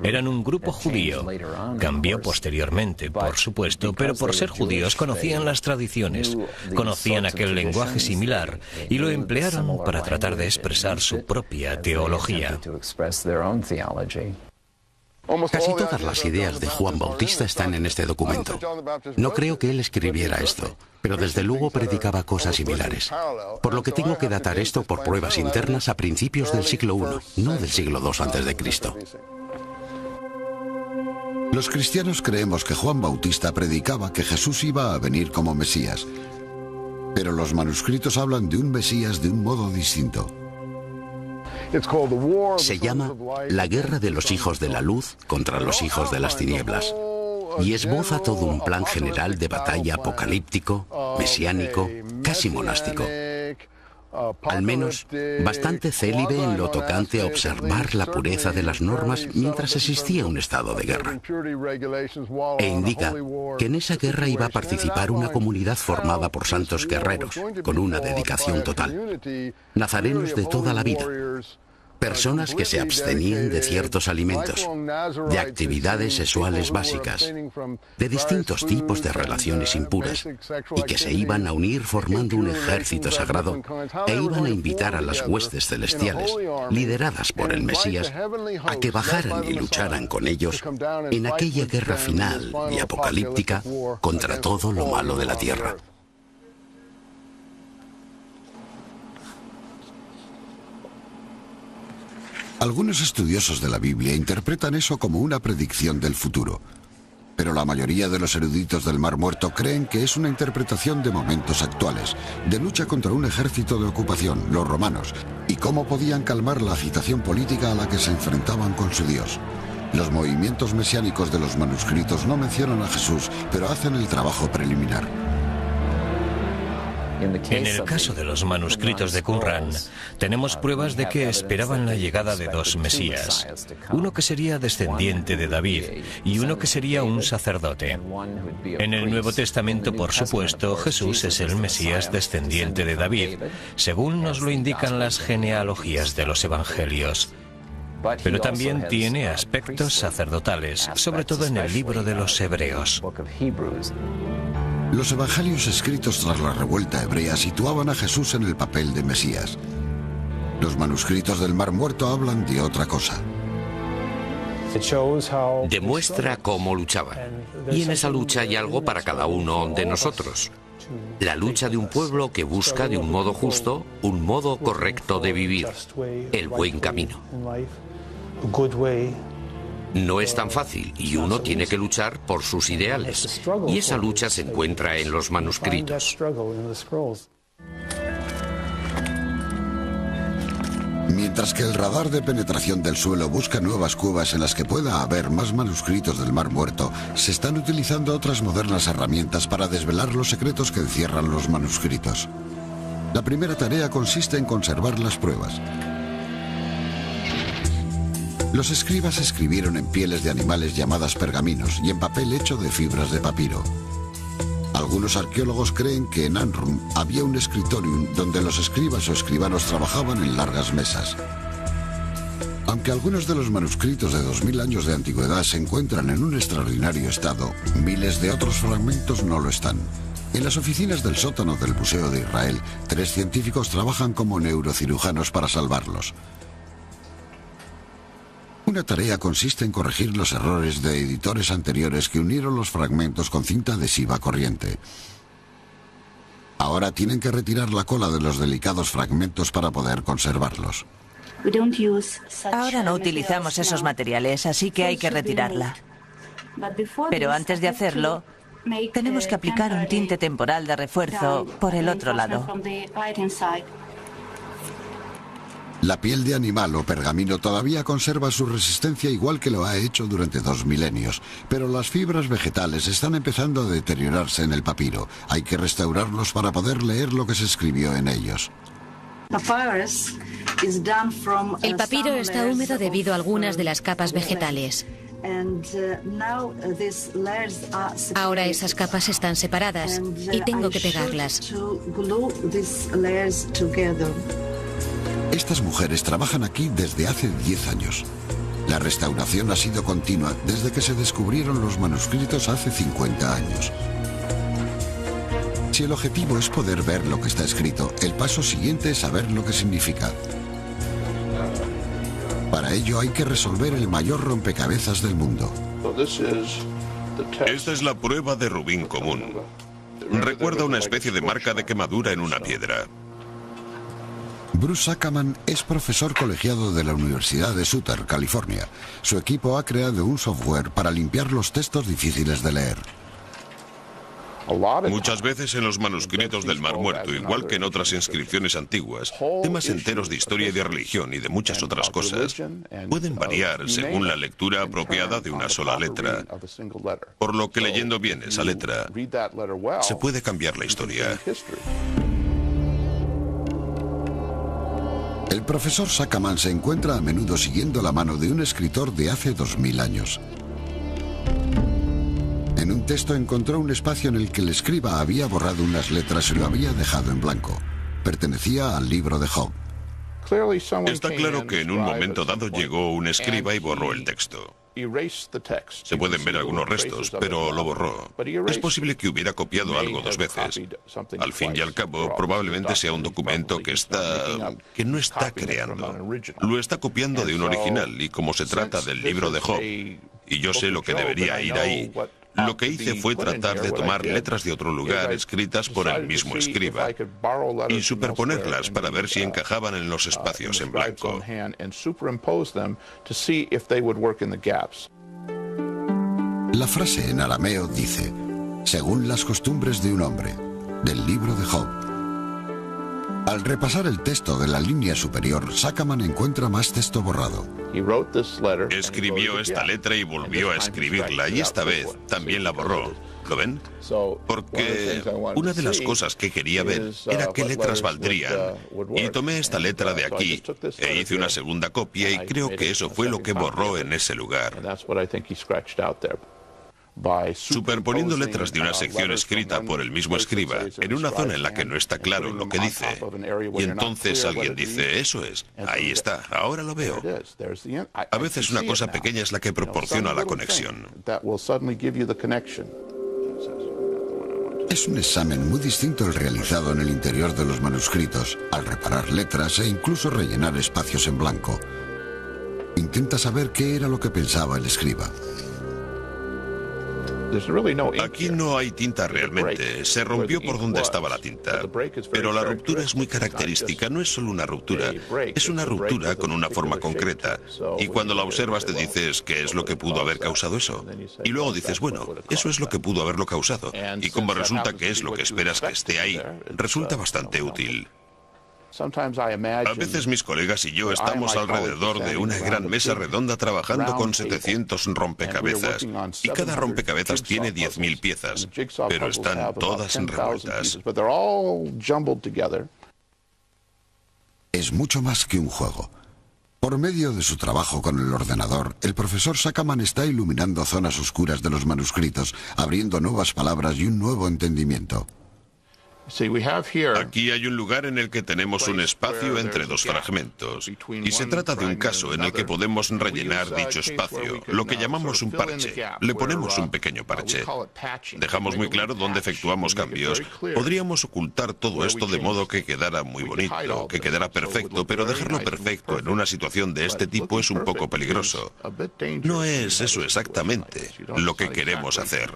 [SPEAKER 4] Eran un grupo judío. Cambió posteriormente, por supuesto, pero por ser judíos conocían las tradiciones, conocían aquel lenguaje similar y lo emplearon para tratar de expresar su propia teología.
[SPEAKER 2] Casi todas las ideas de Juan Bautista están en este documento. No creo que él escribiera esto, pero desde luego predicaba cosas similares. Por lo que tengo que datar esto por pruebas internas a principios del siglo I, no del siglo II a.C.
[SPEAKER 1] Los cristianos creemos que Juan Bautista predicaba que Jesús iba a venir como Mesías, pero los manuscritos hablan de un Mesías de un modo distinto.
[SPEAKER 2] Se llama la guerra de los hijos de la luz contra los hijos de las tinieblas y esboza todo un plan general de batalla apocalíptico, mesiánico, casi monástico. Al menos bastante célibe en lo tocante a observar la pureza de las normas mientras existía un estado de guerra. E indica que en esa guerra iba a participar una comunidad formada por santos guerreros, con una dedicación total. Nazarenos de toda la vida. Personas que se abstenían de ciertos alimentos, de actividades sexuales básicas, de distintos tipos de relaciones impuras, y que se iban a unir formando un ejército sagrado e iban a invitar a las huestes celestiales, lideradas por el Mesías, a que bajaran y lucharan con ellos en aquella guerra final y apocalíptica contra todo lo malo de la tierra.
[SPEAKER 1] Algunos estudiosos de la Biblia interpretan eso como una predicción del futuro, pero la mayoría de los eruditos del Mar Muerto creen que es una interpretación de momentos actuales, de lucha contra un ejército de ocupación, los romanos, y cómo podían calmar la agitación política a la que se enfrentaban con su Dios. Los movimientos mesiánicos de los manuscritos no mencionan a Jesús, pero hacen el trabajo preliminar.
[SPEAKER 4] En el caso de los manuscritos de Qumran, tenemos pruebas de que esperaban la llegada de 2 Mesías, uno que sería descendiente de David y uno que sería un sacerdote. En el Nuevo Testamento, por supuesto, Jesús es el Mesías descendiente de David, según nos lo indican las genealogías de los Evangelios. Pero también tiene aspectos sacerdotales, sobre todo en el libro de los Hebreos.
[SPEAKER 1] Los evangelios escritos tras la revuelta hebrea situaban a Jesús en el papel de Mesías. Los manuscritos del Mar Muerto hablan de otra cosa.
[SPEAKER 6] Demuestra cómo luchaban. Y en esa lucha hay algo para cada uno de nosotros. La lucha de un pueblo que busca de un modo justo, un modo correcto de vivir, el buen camino. No es tan fácil y uno tiene que luchar por sus ideales. Y esa lucha se encuentra en los manuscritos.
[SPEAKER 1] Mientras que el radar de penetración del suelo busca nuevas cuevas en las que pueda haber más manuscritos del Mar Muerto, se están utilizando otras modernas herramientas para desvelar los secretos que encierran los manuscritos. La primera tarea consiste en conservar las pruebas. Los escribas escribieron en pieles de animales llamadas pergaminos y en papel hecho de fibras de papiro. Algunos arqueólogos creen que en Anrum había un escritorium donde los escribas o escribanos trabajaban en largas mesas. Aunque algunos de los manuscritos de 2000 años de antigüedad se encuentran en un extraordinario estado, miles de otros fragmentos no lo están. En las oficinas del sótano del Museo de Israel, 3 científicos trabajan como neurocirujanos para salvarlos. Una tarea consiste en corregir los errores de editores anteriores que unieron los fragmentos con cinta adhesiva corriente. Ahora tienen que retirar la cola de los delicados fragmentos para poder conservarlos.
[SPEAKER 8] Ahora no utilizamos esos materiales, así que hay que retirarla. Pero antes de hacerlo, tenemos que aplicar un tinte temporal de refuerzo por el otro lado.
[SPEAKER 1] La piel de animal o pergamino todavía conserva su resistencia igual que lo ha hecho durante 2 milenios, pero las fibras vegetales están empezando a deteriorarse en el papiro. Hay que restaurarlos para poder leer lo que se escribió en ellos.
[SPEAKER 9] El papiro está húmedo debido a algunas de las capas vegetales. Ahora esas capas están separadas y tengo que pegarlas.
[SPEAKER 1] Estas mujeres trabajan aquí desde hace 10 años. La restauración ha sido continua desde que se descubrieron los manuscritos hace 50 años. Si el objetivo es poder ver lo que está escrito, el paso siguiente es saber lo que significa. Para ello hay que resolver el mayor rompecabezas del mundo.
[SPEAKER 10] Esta es la prueba de rubín común. Recuerda una especie de marca de quemadura en una piedra.
[SPEAKER 1] Bruce Ackerman es profesor colegiado de la Universidad de Sutter, California. Su equipo ha creado un software para limpiar los textos difíciles de leer.
[SPEAKER 10] Muchas veces en los manuscritos del Mar Muerto, igual que en otras inscripciones antiguas, temas enteros de historia y de religión y de muchas otras cosas pueden variar según la lectura apropiada de una sola letra, por lo que leyendo bien esa letra se puede cambiar la historia.
[SPEAKER 1] El profesor Ackerman se encuentra a menudo siguiendo la mano de un escritor de hace 2000 años. En un texto encontró un espacio en el que el escriba había borrado unas letras y lo había dejado en blanco. Pertenecía al libro de Job.
[SPEAKER 10] Está claro que en un momento dado llegó un escriba y borró el texto. Se pueden ver algunos restos, pero lo borró. Es posible que hubiera copiado algo 2 veces. Al fin y al cabo, probablemente sea un documento que no está creando. Lo está copiando de un original, y como se trata del libro de Job, y yo sé lo que debería ir ahí, lo que hice fue tratar de tomar letras de otro lugar escritas por el mismo escriba y superponerlas para ver si encajaban en los espacios en blanco.
[SPEAKER 1] La frase en arameo dice, según las costumbres de un hombre, del libro de Job. Al repasar el texto de la línea superior, Ackerman encuentra más texto borrado.
[SPEAKER 10] Escribió esta letra y volvió a escribirla, y esta vez también la borró. ¿Lo ven? Porque una de las cosas que quería ver era qué letras valdrían. Y tomé esta letra de aquí e hice una segunda copia, y creo que eso fue lo que borró en ese lugar. Superponiendo letras de una sección escrita por el mismo escriba en una zona en la que no está claro lo que dice, y entonces alguien dice, eso es, ahí está, ahora lo veo. A veces una cosa pequeña es la que proporciona la conexión.
[SPEAKER 1] Es un examen muy distinto el realizado en el interior de los manuscritos, al reparar letras e incluso rellenar espacios en blanco. Intenta saber qué era lo que pensaba el escriba.
[SPEAKER 10] Aquí no hay tinta realmente, se rompió por donde estaba la tinta, pero la ruptura es muy característica, no es solo una ruptura, es una ruptura con una forma concreta, y cuando la observas te dices qué es lo que pudo haber causado eso, y luego dices, bueno, eso es lo que pudo haberlo causado, y como resulta que es lo que esperas que esté ahí, resulta bastante útil. A veces mis colegas y yo estamos alrededor de una gran mesa redonda trabajando con 700 rompecabezas, y cada rompecabezas tiene 10.000 piezas, pero están todas revueltas.
[SPEAKER 1] Es mucho más que un juego. Por medio de su trabajo con el ordenador, el profesor Ackerman está iluminando zonas oscuras de los manuscritos, abriendo nuevas palabras y un nuevo entendimiento.
[SPEAKER 10] Aquí hay un lugar en el que tenemos un espacio entre dos fragmentos, y se trata de un caso en el que podemos rellenar dicho espacio, lo que llamamos un parche. Le ponemos un pequeño parche. Dejamos muy claro dónde efectuamos cambios. Podríamos ocultar todo esto de modo que quedara muy bonito, que quedara perfecto, pero dejarlo perfecto en una situación de este tipo es un poco peligroso. No es eso exactamente lo que queremos hacer.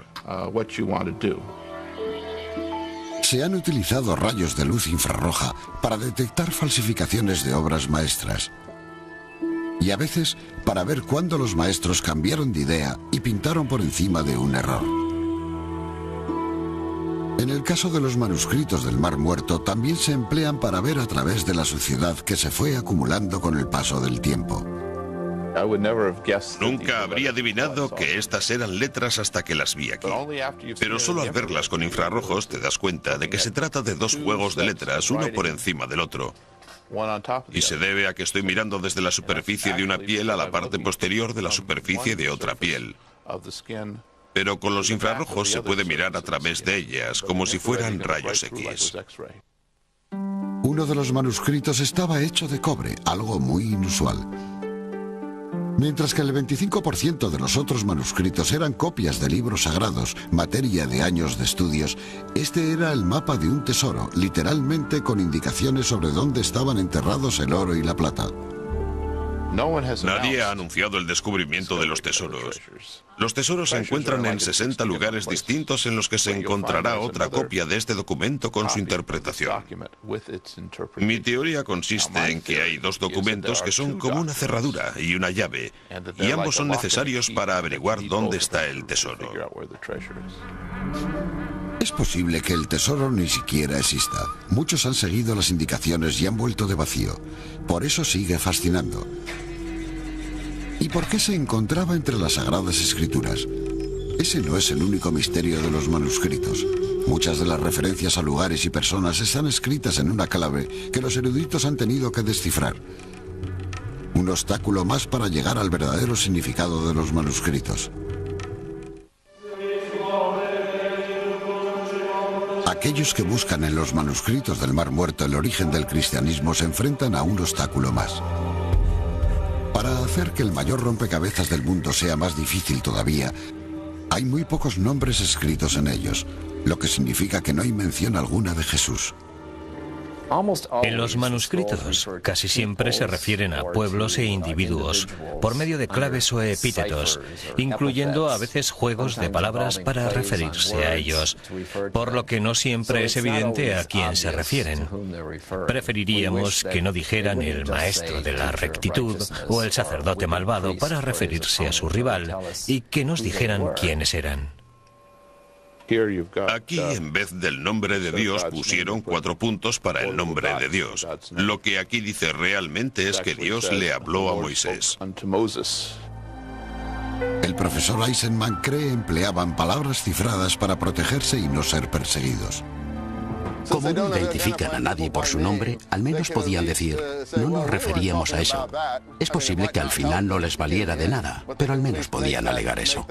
[SPEAKER 1] Se han utilizado rayos de luz infrarroja para detectar falsificaciones de obras maestras. Y a veces para ver cuándo los maestros cambiaron de idea y pintaron por encima de un error. En el caso de los manuscritos del Mar Muerto también se emplean para ver a través de la suciedad que se fue acumulando con el paso del tiempo.
[SPEAKER 10] Nunca habría adivinado que estas eran letras hasta que las vi aquí. Pero solo al verlas con infrarrojos te das cuenta de que se trata de dos juegos de letras, uno por encima del otro. Y se debe a que estoy mirando desde la superficie de una piel a la parte posterior de la superficie de otra piel. Pero con los infrarrojos se puede mirar a través de ellas, como si fueran rayos X.
[SPEAKER 1] Uno de los manuscritos estaba hecho de cobre, algo muy inusual. Mientras que el 25% de los otros manuscritos eran copias de libros sagrados, materia de años de estudios, este era el mapa de un tesoro, literalmente con indicaciones sobre dónde estaban enterrados el oro y la plata.
[SPEAKER 10] Nadie ha anunciado el descubrimiento de los tesoros. Los tesoros se encuentran en 60 lugares distintos en los que se encontrará otra copia de este documento con su interpretación. Mi teoría consiste en que hay dos documentos que son como una cerradura y una llave, y ambos son necesarios para averiguar dónde está el tesoro.
[SPEAKER 1] Es posible que el tesoro ni siquiera exista. Muchos han seguido las indicaciones y han vuelto de vacío. Por eso sigue fascinando. ¿Y por qué se encontraba entre las Sagradas Escrituras? Ese no es el único misterio de los manuscritos. Muchas de las referencias a lugares y personas están escritas en una clave que los eruditos han tenido que descifrar. Un obstáculo más para llegar al verdadero significado de los manuscritos. Aquellos que buscan en los manuscritos del Mar Muerto el origen del cristianismo se enfrentan a un obstáculo más. Para hacer que el mayor rompecabezas del mundo sea más difícil todavía, hay muy pocos nombres escritos en ellos, lo que significa que no hay mención alguna de Jesús.
[SPEAKER 4] En los manuscritos casi siempre se refieren a pueblos e individuos por medio de claves o epítetos, incluyendo a veces juegos de palabras para referirse a ellos, por lo que no siempre es evidente a quién se refieren. Preferiríamos que no dijeran el maestro de la rectitud o el sacerdote malvado para referirse a su rival y que nos dijeran quiénes eran.
[SPEAKER 10] Aquí, en vez del nombre de Dios, pusieron 4 puntos para el nombre de Dios. Lo que aquí dice realmente es que Dios le habló a Moisés.
[SPEAKER 1] El profesor Eisenman cree empleaban palabras cifradas para protegerse y no ser perseguidos.
[SPEAKER 2] Como no identifican a nadie por su nombre, al menos podían decir, no nos referíamos a eso. Es posible que al final no les valiera de nada, pero al menos podían alegar eso.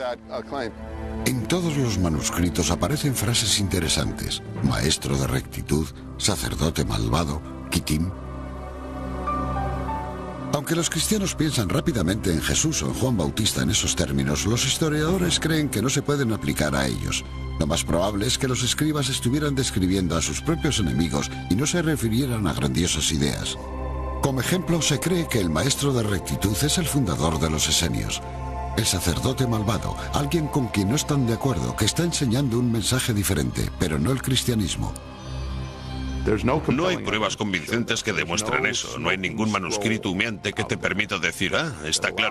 [SPEAKER 1] En todos los manuscritos aparecen frases interesantes. Maestro de rectitud, sacerdote malvado, Kittim. Aunque los cristianos piensan rápidamente en Jesús o en Juan Bautista en esos términos, los historiadores creen que no se pueden aplicar a ellos. Lo más probable es que los escribas estuvieran describiendo a sus propios enemigos y no se refirieran a grandiosas ideas. Como ejemplo, se cree que el maestro de rectitud es el fundador de los esenios. El sacerdote malvado, alguien con quien no están de acuerdo, que está enseñando un mensaje diferente, pero no el cristianismo.
[SPEAKER 10] No hay pruebas convincentes que demuestren eso. No hay ningún manuscrito humeante que te permita decir, está claro.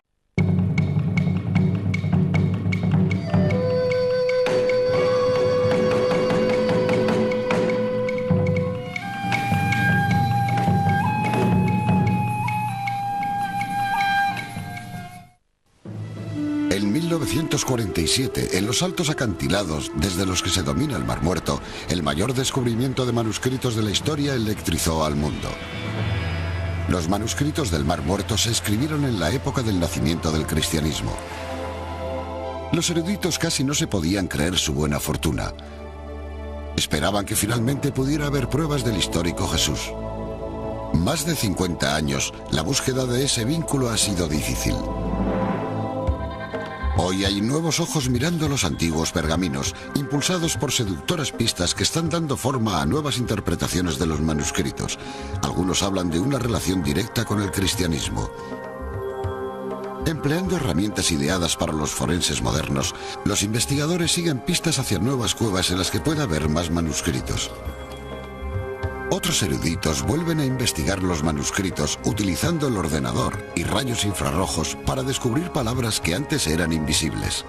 [SPEAKER 1] En 1947, en los altos acantilados desde los que se domina el Mar Muerto, el mayor descubrimiento de manuscritos de la historia electrizó al mundo. Los manuscritos del Mar Muerto se escribieron en la época del nacimiento del cristianismo. Los eruditos casi no se podían creer su buena fortuna. Esperaban que finalmente pudiera haber pruebas del histórico Jesús. Más de 50 años, la búsqueda de ese vínculo ha sido difícil. Hoy hay nuevos ojos mirando los antiguos pergaminos, impulsados por seductoras pistas que están dando forma a nuevas interpretaciones de los manuscritos. Algunos hablan de una relación directa con el cristianismo. Empleando herramientas ideadas para los forenses modernos, los investigadores siguen pistas hacia nuevas cuevas en las que pueda haber más manuscritos. Otros eruditos vuelven a investigar los manuscritos utilizando el ordenador y rayos infrarrojos para descubrir palabras que antes eran invisibles.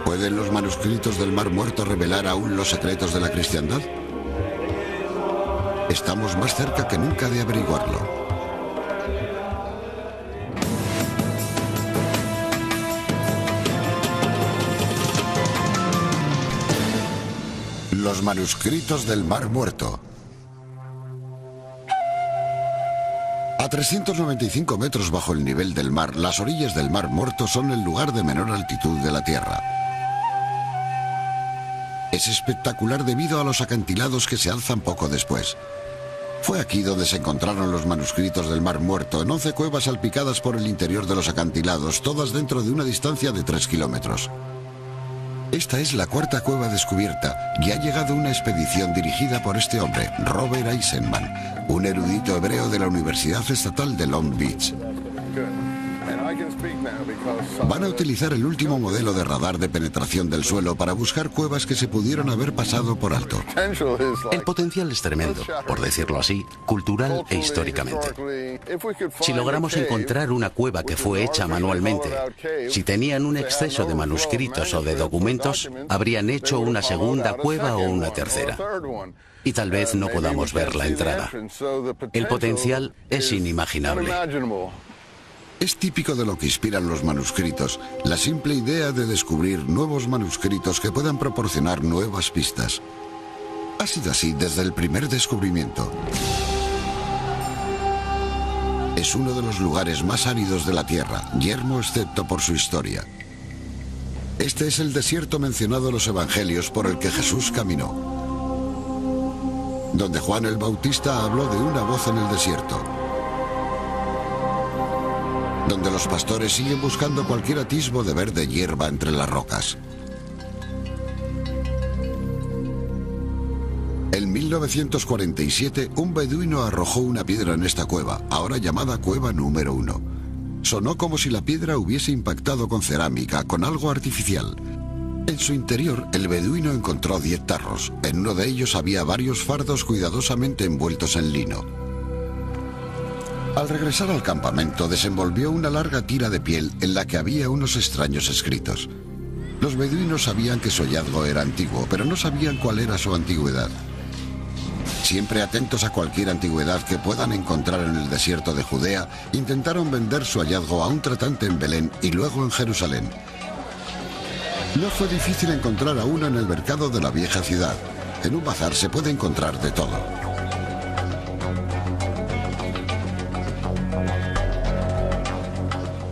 [SPEAKER 1] ¿Pueden los manuscritos del Mar Muerto revelar aún los secretos de la cristiandad? Estamos más cerca que nunca de averiguarlo. Los manuscritos del Mar Muerto. A 395 metros bajo el nivel del mar, las orillas del Mar Muerto son el lugar de menor altitud de la Tierra. Es espectacular debido a los acantilados que se alzan poco después. Fue aquí donde se encontraron los manuscritos del Mar Muerto, en 11 cuevas salpicadas por el interior de los acantilados, todas dentro de una distancia de 3 kilómetros. Esta es la cuarta cueva descubierta y ha llegado una expedición dirigida por este hombre, Robert Eisenman, un erudito hebreo de la Universidad Estatal de Long Beach. Van a utilizar el último modelo de radar de penetración del suelo para buscar cuevas que se pudieron haber pasado por alto.
[SPEAKER 2] El potencial es tremendo, por decirlo así, cultural e históricamente. Si logramos encontrar una cueva que fue hecha manualmente, si tenían un exceso de manuscritos o de documentos, habrían hecho una segunda cueva o una tercera. Y tal vez no podamos ver la entrada. El potencial es inimaginable.
[SPEAKER 1] Es típico de lo que inspiran los manuscritos, la simple idea de descubrir nuevos manuscritos que puedan proporcionar nuevas pistas. Ha sido así desde el primer descubrimiento. Es uno de los lugares más áridos de la Tierra, yermo excepto por su historia. Este es el desierto mencionado en los Evangelios por el que Jesús caminó, donde Juan el Bautista habló de una voz en el desierto, donde los pastores siguen buscando cualquier atisbo de verde hierba entre las rocas. En 1947, un beduino arrojó una piedra en esta cueva, ahora llamada Cueva número 1. Sonó como si la piedra hubiese impactado con cerámica, con algo artificial. En su interior, el beduino encontró 10 tarros. En uno de ellos había varios fardos cuidadosamente envueltos en lino. Al regresar al campamento, desenvolvió una larga tira de piel en la que había unos extraños escritos. Los beduinos sabían que su hallazgo era antiguo, pero no sabían cuál era su antigüedad. Siempre atentos a cualquier antigüedad que puedan encontrar en el desierto de Judea, intentaron vender su hallazgo a un tratante en Belén y luego en Jerusalén. No fue difícil encontrar a uno en el mercado de la vieja ciudad. En un bazar se puede encontrar de todo.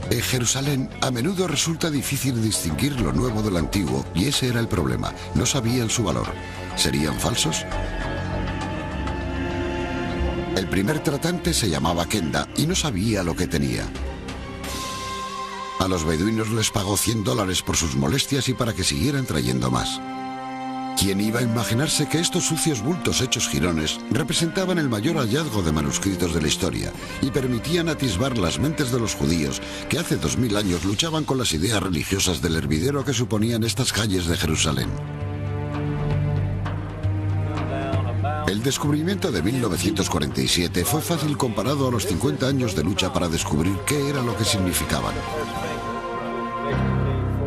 [SPEAKER 1] En Jerusalén, a menudo resulta difícil distinguir lo nuevo de lo antiguo, y ese era el problema. No sabían su valor. ¿Serían falsos? El primer tratante se llamaba Kenda y no sabía lo que tenía. A los beduinos les pagó $100 por sus molestias y para que siguieran trayendo más. ¿Quién iba a imaginarse que estos sucios bultos hechos jirones representaban el mayor hallazgo de manuscritos de la historia y permitían atisbar las mentes de los judíos que hace 2000 años luchaban con las ideas religiosas del hervidero que suponían estas calles de Jerusalén? El descubrimiento de 1947 fue fácil comparado a los 50 años de lucha para descubrir qué era lo que significaban.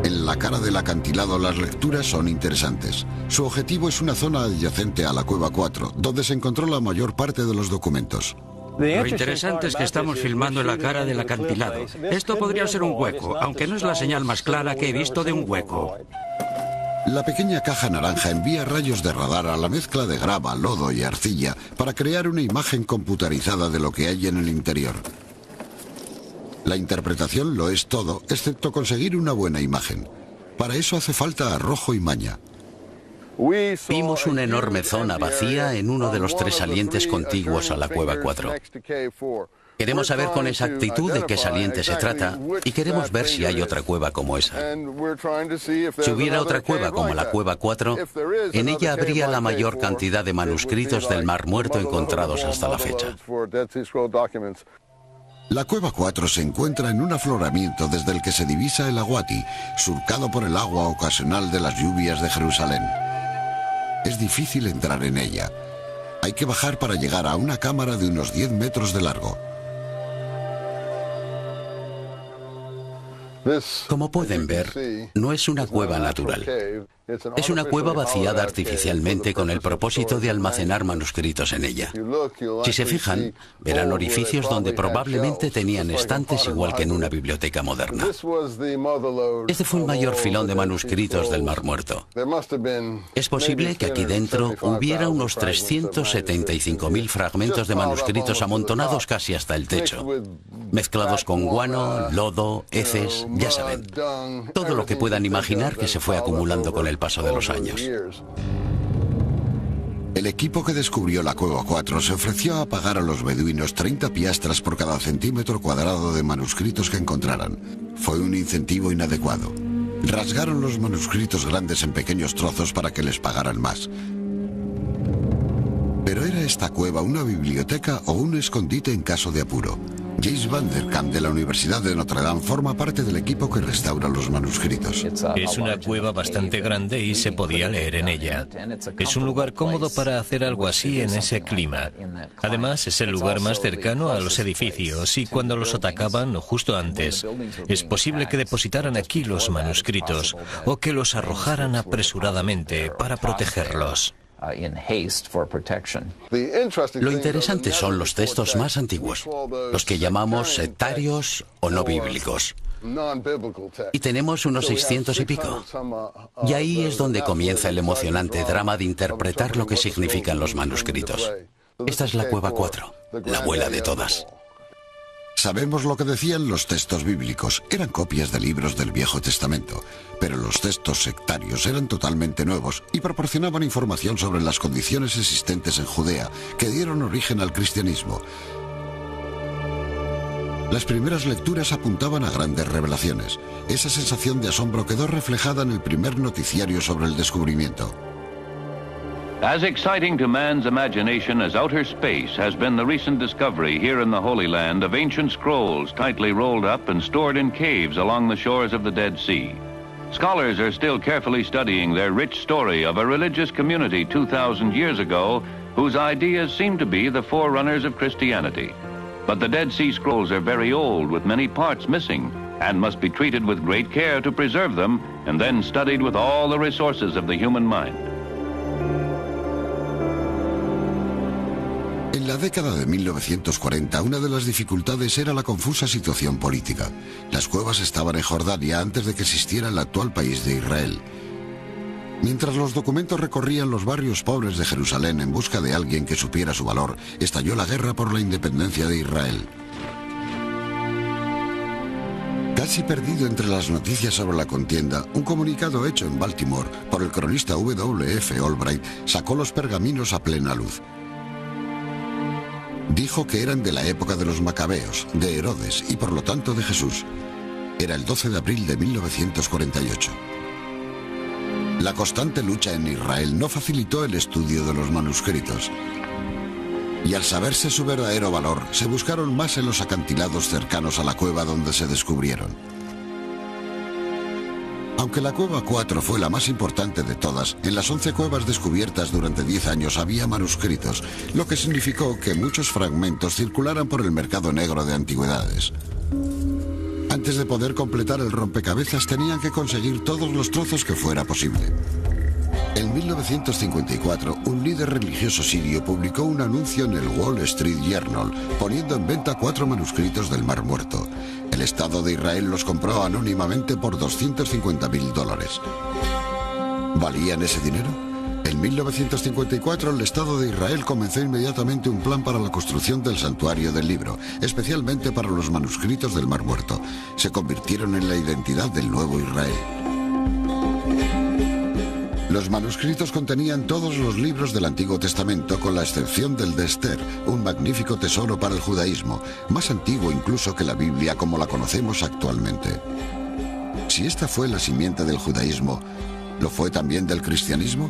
[SPEAKER 1] En la cara del acantilado las lecturas son interesantes. Su objetivo es una zona adyacente a la Cueva 4, donde se encontró la mayor parte de los documentos.
[SPEAKER 3] Lo interesante es que estamos filmando en la cara del acantilado. Esto podría ser un hueco, aunque no es la señal más clara que he visto de un hueco.
[SPEAKER 1] La pequeña caja naranja envía rayos de radar a la mezcla de grava, lodo y arcilla para crear una imagen computarizada de lo que hay en el interior. La interpretación lo es todo, excepto conseguir una buena imagen. Para eso hace falta arrojo y maña.
[SPEAKER 2] Vimos una enorme zona vacía en uno de los 3 salientes contiguos a la cueva 4. Queremos saber con exactitud de qué saliente se trata y queremos ver si hay otra cueva como esa. Si hubiera otra cueva como la cueva 4, en ella habría la mayor cantidad de manuscritos del Mar Muerto encontrados hasta la fecha.
[SPEAKER 1] La cueva 4 se encuentra en un afloramiento desde el que se divisa el Aguati, surcado por el agua ocasional de las lluvias de Jerusalén. Es difícil entrar en ella. Hay que bajar para llegar a una cámara de unos 10 metros de largo.
[SPEAKER 2] Como pueden ver, no es una cueva natural. Es una cueva vaciada artificialmente con el propósito de almacenar manuscritos en ella. Si se fijan, verán orificios donde probablemente tenían estantes igual que en una biblioteca moderna. Este fue el mayor filón de manuscritos del Mar Muerto. Es posible que aquí dentro hubiera unos 375.000 fragmentos de manuscritos amontonados casi hasta el techo, mezclados con guano, lodo, heces, ya saben, todo lo que puedan imaginar que se fue acumulando con el paso de los años.
[SPEAKER 1] El equipo que descubrió la cueva 4 se ofreció a pagar a los beduinos 30 piastras por cada centímetro cuadrado de manuscritos que encontraran. Fue un incentivo inadecuado. Rasgaron los manuscritos grandes en pequeños trozos para que les pagaran más. Pero ¿era esta cueva una biblioteca o un escondite en caso de apuro? James Van der Kamp de la Universidad de Notre Dame forma parte del equipo que restaura los manuscritos.
[SPEAKER 4] Es una cueva bastante grande y se podía leer en ella. Es un lugar cómodo para hacer algo así en ese clima. Además, es el lugar más cercano a los edificios y cuando los atacaban o justo antes, es posible que depositaran aquí los manuscritos o que los arrojaran apresuradamente para protegerlos.
[SPEAKER 2] Lo interesante son los textos más antiguos, los que llamamos sectarios o no bíblicos. Y tenemos unos 600 y pico. Y ahí es donde comienza el emocionante drama de interpretar lo que significan los manuscritos. Esta es la cueva 4, la abuela de todas.
[SPEAKER 1] Sabemos lo que decían los textos bíblicos. Eran copias de libros del Viejo Testamento, pero los textos sectarios eran totalmente nuevos y proporcionaban información sobre las condiciones existentes en Judea que dieron origen al cristianismo. Las primeras lecturas apuntaban a grandes revelaciones. Esa sensación de asombro quedó reflejada en el primer noticiario sobre el descubrimiento.
[SPEAKER 5] As exciting to man's imagination as outer space has been the recent discovery here in the Holy Land of ancient scrolls tightly rolled up and stored in caves along the shores of the Dead Sea. Scholars are still carefully studying their rich story of a religious community 2,000 years ago whose ideas seem to be the forerunners of Christianity. But the Dead Sea Scrolls are very old with many parts missing and must be treated with great care to preserve them and then studied with all the resources of the human mind.
[SPEAKER 1] En la década de 1940, una de las dificultades era la confusa situación política. Las cuevas estaban en Jordania antes de que existiera el actual país de Israel. Mientras los documentos recorrían los barrios pobres de Jerusalén en busca de alguien que supiera su valor, estalló la guerra por la independencia de Israel. Casi perdido entre las noticias sobre la contienda, un comunicado hecho en Baltimore por el cronista W.F. Albright sacó los pergaminos a plena luz. Dijo que eran de la época de los macabeos, de Herodes y por lo tanto de Jesús. Era el 12 de abril de 1948. La constante lucha en Israel no facilitó el estudio de los manuscritos. Y al saberse su verdadero valor, se buscaron más en los acantilados cercanos a la cueva donde se descubrieron. Aunque la cueva 4 fue la más importante de todas, en las 11 cuevas descubiertas durante 10 años había manuscritos, lo que significó que muchos fragmentos circularan por el mercado negro de antigüedades. Antes de poder completar el rompecabezas tenían que conseguir todos los trozos que fuera posible. En 1954, un líder religioso sirio publicó un anuncio en el Wall Street Journal, poniendo en venta 4 manuscritos del Mar Muerto. El Estado de Israel los compró anónimamente por $250.000. ¿Valían ese dinero? En 1954, el Estado de Israel comenzó inmediatamente un plan para la construcción del santuario del libro, especialmente para los manuscritos del Mar Muerto. Se convirtieron en la identidad del nuevo Israel. Los manuscritos contenían todos los libros del Antiguo Testamento, con la excepción del de Esther, un magnífico tesoro para el judaísmo, más antiguo incluso que la Biblia como la conocemos actualmente. Si esta fue la simiente del judaísmo, ¿lo fue también del cristianismo?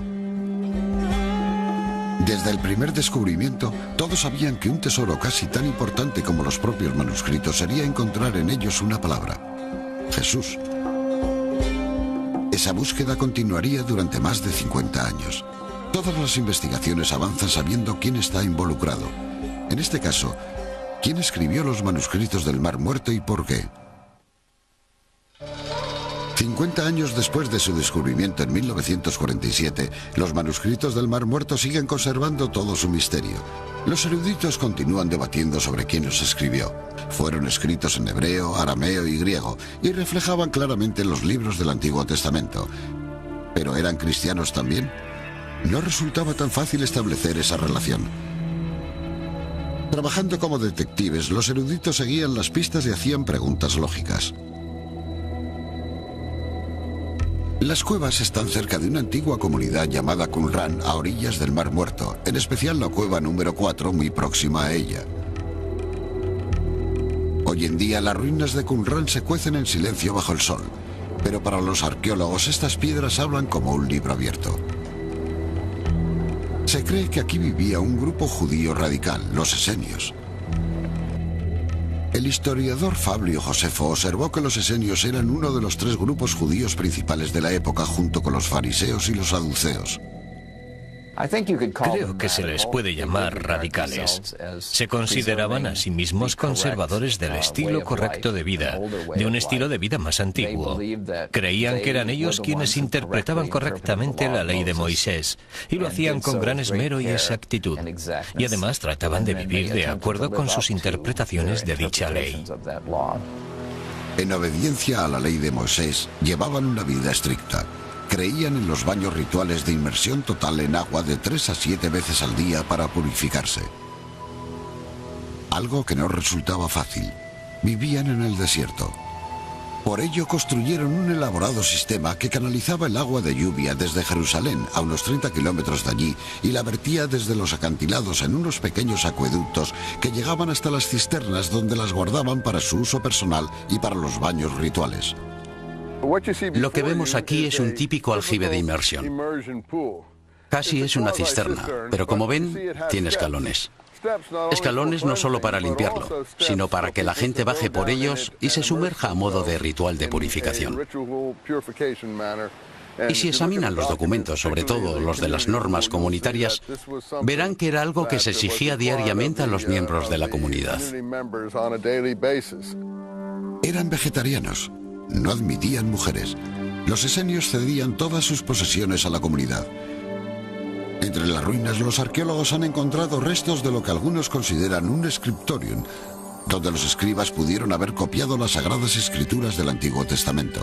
[SPEAKER 1] Desde el primer descubrimiento, todos sabían que un tesoro casi tan importante como los propios manuscritos sería encontrar en ellos una palabra: Jesús. Esa búsqueda continuaría durante más de 50 años. Todas las investigaciones avanzan sabiendo quién está involucrado. En este caso, ¿quién escribió los manuscritos del Mar Muerto y por qué? 50 años después de su descubrimiento en 1947, los manuscritos del Mar Muerto siguen conservando todo su misterio. Los eruditos continúan debatiendo sobre quién los escribió. Fueron escritos en hebreo, arameo y griego, y reflejaban claramente los libros del Antiguo Testamento. ¿Pero eran cristianos también? No resultaba tan fácil establecer esa relación. Trabajando como detectives, los eruditos seguían las pistas y hacían preguntas lógicas. Las cuevas están cerca de una antigua comunidad llamada Qumran, a orillas del Mar Muerto, en especial la cueva número 4, muy próxima a ella. Hoy en día las ruinas de Qumran se cuecen en silencio bajo el sol, pero para los arqueólogos estas piedras hablan como un libro abierto. Se cree que aquí vivía un grupo judío radical, los esenios. El historiador Fabio Josefo observó que los esenios eran uno de los 3 grupos judíos principales de la época, junto con los fariseos y los saduceos.
[SPEAKER 4] Creo que se les puede llamar radicales. Se consideraban a sí mismos conservadores del estilo correcto de vida, de un estilo de vida más antiguo. Creían que eran ellos quienes interpretaban correctamente la ley de Moisés, y lo hacían con gran esmero y exactitud. Y además trataban de vivir de acuerdo con sus interpretaciones de dicha ley.
[SPEAKER 1] En obediencia a la ley de Moisés, llevaban una vida estricta. Creían en los baños rituales de inmersión total en agua de 3 a 7 veces al día para purificarse. Algo que no resultaba fácil. Vivían en el desierto. Por ello construyeron un elaborado sistema que canalizaba el agua de lluvia desde Jerusalén, a unos 30 kilómetros de allí, y la vertía desde los acantilados en unos pequeños acueductos que llegaban hasta las cisternas, donde las guardaban para su uso personal y para los baños rituales.
[SPEAKER 2] Lo que vemos aquí es un típico aljibe de inmersión. Casi es una cisterna, pero como ven, tiene escalones. Escalones no solo para limpiarlo, sino para que la gente baje por ellos y se sumerja a modo de ritual de purificación. Y si examinan los documentos, sobre todo los de las normas comunitarias, verán que era algo que se exigía diariamente a los miembros de la comunidad.
[SPEAKER 1] Eran vegetarianos. No admitían mujeres. Los esenios cedían todas sus posesiones a la comunidad. Entre las ruinas, los arqueólogos han encontrado restos de lo que algunos consideran un scriptorium, donde los escribas pudieron haber copiado las sagradas escrituras del Antiguo Testamento.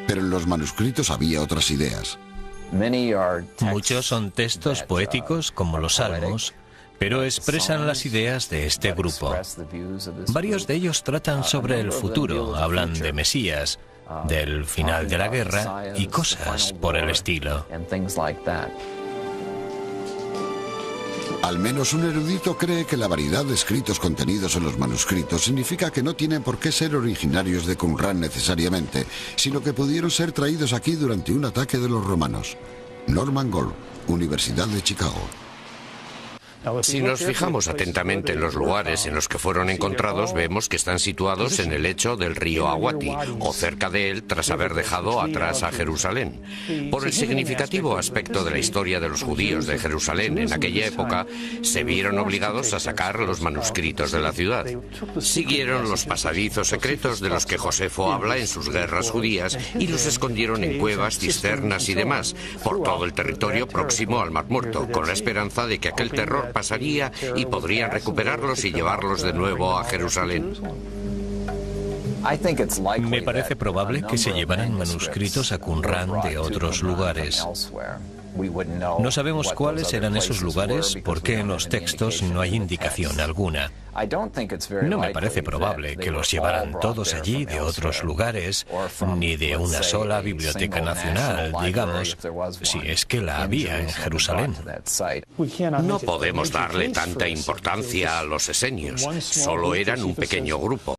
[SPEAKER 1] Pero en los manuscritos había otras ideas.
[SPEAKER 4] Muchos son textos poéticos, como los Salmos, pero expresan las ideas de este grupo. Varios de ellos tratan sobre el futuro, hablan de Mesías, del final de la guerra y cosas por el estilo.
[SPEAKER 1] Al menos un erudito cree que la variedad de escritos contenidos en los manuscritos significa que no tienen por qué ser originarios de Qumran necesariamente, sino que pudieron ser traídos aquí durante un ataque de los romanos. Norman Gold, Universidad de Chicago.
[SPEAKER 6] Si nos fijamos atentamente en los lugares en los que fueron encontrados, vemos que están situados en el lecho del río Aguati, o cerca de él, tras haber dejado atrás a Jerusalén. Por el significativo aspecto de la historia de los judíos de Jerusalén en aquella época, se vieron obligados a sacar los manuscritos de la ciudad. Siguieron los pasadizos secretos de los que Josefo habla en sus guerras judías y los escondieron en cuevas, cisternas y demás, por todo el territorio próximo al Mar Muerto, con la esperanza de que aquel terror pasaría y podrían recuperarlos y llevarlos de nuevo a Jerusalén.
[SPEAKER 4] Me parece probable que se llevaran manuscritos a Qumran de otros lugares. No sabemos cuáles eran esos lugares porque en los textos no hay indicación alguna. No me parece probable que los llevaran todos allí de otros lugares, ni de una sola biblioteca nacional, digamos, si es que la había en Jerusalén.
[SPEAKER 6] No podemos darle tanta importancia a los esenios. Solo eran un pequeño grupo.